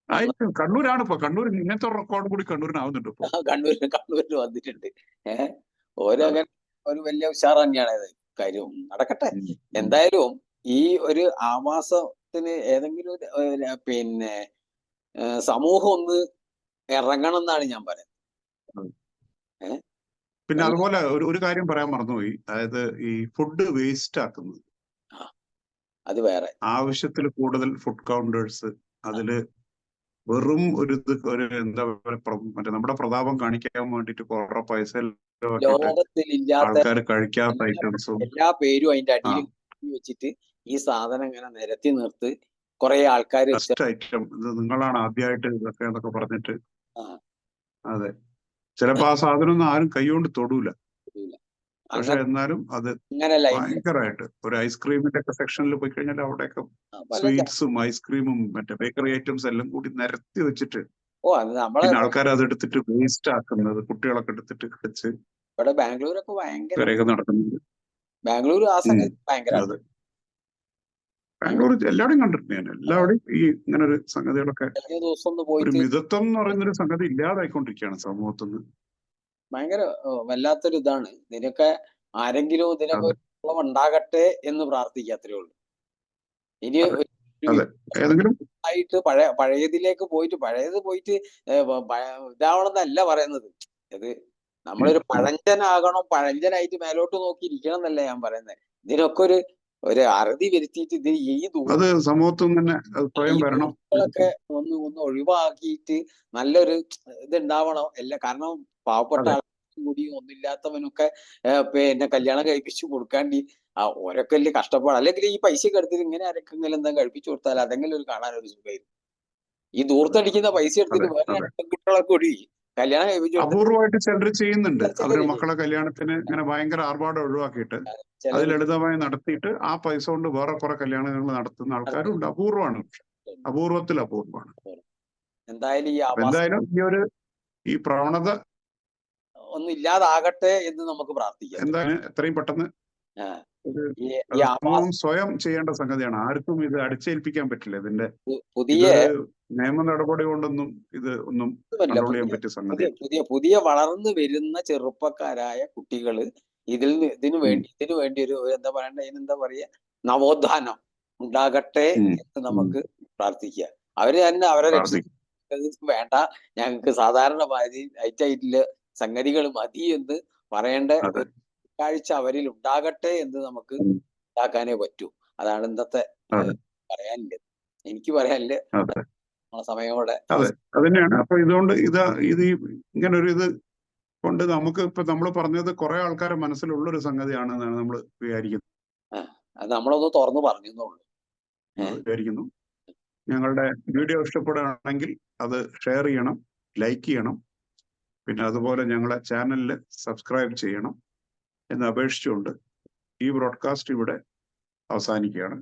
ആയിരിക്കും, കണ്ണൂരാണ് ഇപ്പൊ. കണ്ണൂർ ഇങ്ങനത്തെ ഒരു റെക്കോർഡ് കൂടി കണ്ണൂരിനാവുന്നുണ്ട് ഇപ്പൊ. കണ്ണൂരിൽ വന്നിട്ടുണ്ട്. ഓരോ അതെ. അങ്ങനെ ഒരു വലിയ ഉഷാർ തന്നെയാണ് ഇത്. കാര്യം നടക്കട്ടെ. ഉം. എന്തായാലും ഈ ഒരു ആവാസത്തിന് ഏതെങ്കിലും പിന്നെ സമൂഹം ഒന്ന് ഇറങ്ങണം എന്നാണ് ഞാൻ പറയുന്നത്. ഏഹ് പിന്നെ എല്ലാ അതുപോലെ ഒരു കാര്യം പറയാൻ മറന്നുപോയി. അതായത് ഈ ഫുഡ് വേസ്റ്റ് ആക്കുന്നത്, അത് വേറെ. ആവശ്യത്തിൽ കൂടുതൽ ഫുഡ് കൗണ്ടേഴ്സ്, ആ, അതില് വെറും ഒരു എന്താ പറയുക, മറ്റേ നമ്മുടെ പ്രതാപം കാണിക്കാൻ വേണ്ടിയിട്ട് കുറെ പൈസ ചെലവാക്കിയിട്ട് ലോകത്തിൽ ഇല്ലാത്ത ആൾക്കാർ കഴിക്കാത്ത എല്ലാ ഐറ്റംസും. എല്ലാ പേരും അതിന്റെ ആ അടിയിൽ വെച്ചിട്ട് ഈ സാധനം ഇങ്ങനെ നിരത്തി നിർത്ത് കുറെ ആൾക്കാർ ബെസ്റ്റ് ഐറ്റം ഇത് നിങ്ങളാണ് ആദ്യമായിട്ട് ഇതൊക്കെ എന്നൊക്കെ പറഞ്ഞിട്ട്. അതെ, ചിലപ്പോ ആ സാധനം ഒന്നും ആരും കൈകൊണ്ട് തൊടൂല, പക്ഷെ അങ്ങനെ എന്നാലും അത് അങ്ങനെ ലൈനിൽ ഭയങ്കരമായിട്ട് ഒരു ഐസ്ക്രീമിന്റെ ഒക്കെ സെക്ഷനിൽ പോയി കഴിഞ്ഞാൽ അവിടെയൊക്കെ പല സ്വീറ്റ്സും ഐസ്ക്രീമും മറ്റേ ബേക്കറി ഐറ്റംസ് എല്ലാം കൂടി നിരത്തി വെച്ചിട്ട് അത് നമ്മളെ പിന്നെ ആൾക്കാർ അത് എടുത്തിട്ട് വേസ്റ്റ് ആക്കുന്നത്, കുട്ടികളൊക്കെ എടുത്തിട്ട് കളിച്ച് ഇവിടെ ബാംഗ്ലൂരൊക്കെ ഭയങ്കര വരെയൊക്കെ നടക്കുന്നുണ്ട്. ബാംഗ്ലൂർ ആ സംഗതി ഭയങ്കര അതെ, ബാംഗ്ലൂർ എല്ലാവരുടെയും കണ്ടിട്ടുണ്ട് ഞാൻ. എല്ലാവരുടെയും ഈ ഇങ്ങനെ ഒരു സംഗതികളൊക്കെ, കഴിഞ്ഞ ദിവസം ഒന്ന് ഒരു പോയിട്ട് മിതത്വം എന്ന് പറയുന്ന ഒരു സംഗതി ഇല്ലാതായിക്കൊണ്ടിരിക്കുകയാണ് സമൂഹത്തിൽ നിന്ന്. ഭയങ്കര വല്ലാത്തൊരു ഇതാണ്. ഇതിനൊക്കെ ആരെങ്കിലും ഇതിനൊക്കെ അതെ ഒരു വിപ്ലവം ഉണ്ടാകട്ടെ എന്ന് പ്രാർത്ഥിക്കാത്രേ ഉള്ളൂ. ഇനി അതെ ഒരു അതെ. ഏതെങ്കിലും ആയിട്ട് പഴയതിലേക്ക് പോയിട്ട് പഴയത് പോയിട്ട് ഇതാവണമെന്നല്ല പറയുന്നത്. ഇത് നമ്മളൊരു പഴഞ്ചനാകണം, പഴഞ്ചനായിട്ട് മേലോട്ട് നോക്കി ഇരിക്കണം എന്നല്ല ഞാൻ പറയുന്നത്. ഇതിനൊക്കെ ഒരു അറുതി വരുത്തിയിട്ട് ഇത് ഈ അത് സമൂഹത്തിൽ നിന്ന് തന്നെ അത് സ്വയം വരണം. ദൂരങ്ങളൊക്കെ ഒന്ന് ഒഴിവാക്കിയിട്ട് നല്ലൊരു ഇതുണ്ടാവണം. കാരണം പാവപ്പെട്ട അതെ ആൾക്കാരും കൂടി ഒന്നുമില്ലാത്തവനൊക്കെ പിന്നെ കല്യാണം കഴിപ്പിച്ചു കൊടുക്കാണ്ടി ഓരൊക്കെ വലിയ കഷ്ടപ്പാട്. അല്ലെങ്കിൽ ഈ പൈസയൊക്കെ എടുത്തിട്ട് ഇങ്ങനെ ആരൊക്കെങ്കിലും എന്താ കഴിപ്പിച്ചു കൊടുത്താൽ അതെങ്കിലും ഒരു കാണാൻ ഒരു സുഖമായിരുന്നു. ഈ ദൂർത്തടിക്കുന്ന പൈസ അതെ എടുത്തിട്ട് വേറെ അതെ. പെൺകുട്ടികളെ കൂടി കല്യാണം കഴിപ്പിച്ചു കൊടുത്തിട്ട് അപൂർവമായിട്ട് ചിലർ ചെയ്യുന്നുണ്ട്. അവരുടെ ചിലരില്ലേ മക്കളെ കല്യാണത്തിന് ഇങ്ങനെ ഭയങ്കര ആർഭാടം ഒഴിവാക്കിയിട്ട് അത് ചിലര് ലളിതമായി നടത്തിയിട്ട് ആ പൈസ കൊണ്ട് വേറെ കുറെ കല്യാണങ്ങൾ നടത്തുന്ന ആൾക്കാരും ഉണ്ട്. അപൂർവമാണ്, പക്ഷെ അപൂർവത്തിൽ അപൂർവമാണ്. എന്തായാലും ഈ അപ്പൊ ആവാസ എന്തായാലും ഈ പ്രവണത ഒന്നും ഇല്ലാതാകട്ടെ എന്ന് നമുക്ക് പ്രാർത്ഥിക്കാം. എന്തായാലും എത്രയും പെട്ടെന്ന് ആ, ഒരു ഈ ആവാസ സമൂഹം സ്വയം ചെയ്യേണ്ട സംഗതിയാണ്. ആർക്കും ഇത് അടിച്ചേൽപ്പിക്കാൻ പറ്റില്ല. പുതിയ ഇതൊരു നിയമ നടപടി കൊണ്ടൊന്നും ഇത് ഒന്നും കൺട്രോൾ ചെയ്യാൻ പറ്റിയ പുതിയ സംഗതിയല്ല. പുതിയ വളർന്നു വരുന്ന ചെറുപ്പക്കാരായ കുട്ടികള് ഇതിനു വേണ്ടി ഒരു എന്താ പറയണ്ടേ, ഇതിനെന്താ പറയാ, നവോത്ഥാനം ഉണ്ടാകട്ടെ എന്ന് നമുക്ക് പ്രാർത്ഥിക്കാം. അവര് തന്നെ അവരെ പ്രാർത്ഥിക്കും. രക്ഷിക്കാൻ വേണ്ട, ഞങ്ങൾക്ക് സാധാരണ ആയിട്ടുള്ള സംഗതികൾ മതി എന്ന് പറയേണ്ട അതെ ഒരു കാഴ്ച അവരിൽ ഉണ്ടാകട്ടെ എന്ന് നമുക്ക് ഉണ്ടാക്കാനേ പറ്റൂ. അതാണ് ഇന്നത്തെ അതെ പറയാനില്ല. എനിക്ക് പറയാനില്ല. അതെ നമ്മളെ സമയോടെ അതെ അത് തന്നെയാണ്. അപ്പൊ ഇതുകൊണ്ട് ഇത് ഇങ്ങനെ ഒരു ഇത് കൊണ്ട് നമുക്ക് ഇപ്പൊ നമ്മൾ പറഞ്ഞത് കുറെ ആൾക്കാരെ മനസ്സിലുള്ളൊരു സംഗതിയാണെന്നാണ് നമ്മൾ വിചാരിക്കുന്നത്. അത് നമ്മളൊന്ന് തുറന്നു പറഞ്ഞെന്നുള്ളൂ. വിചാരിക്കുന്നു. ഞങ്ങളുടെ വീഡിയോ ഇഷ്ടപ്പെടുകയാണെങ്കിൽ അത് ഷെയർ ചെയ്യണം, ലൈക്ക് ചെയ്യണം, പിന്നെ അതുപോലെ ഞങ്ങളെ ചാനലിൽ സബ്സ്ക്രൈബ് ചെയ്യണം എന്ന് അപേക്ഷിച്ചുകൊണ്ട് ഈ ബ്രോഡ്കാസ്റ്റ് ഇവിടെ അവസാനിക്കുകയാണ്.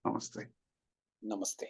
നമസ്തേ. നമസ്തേ.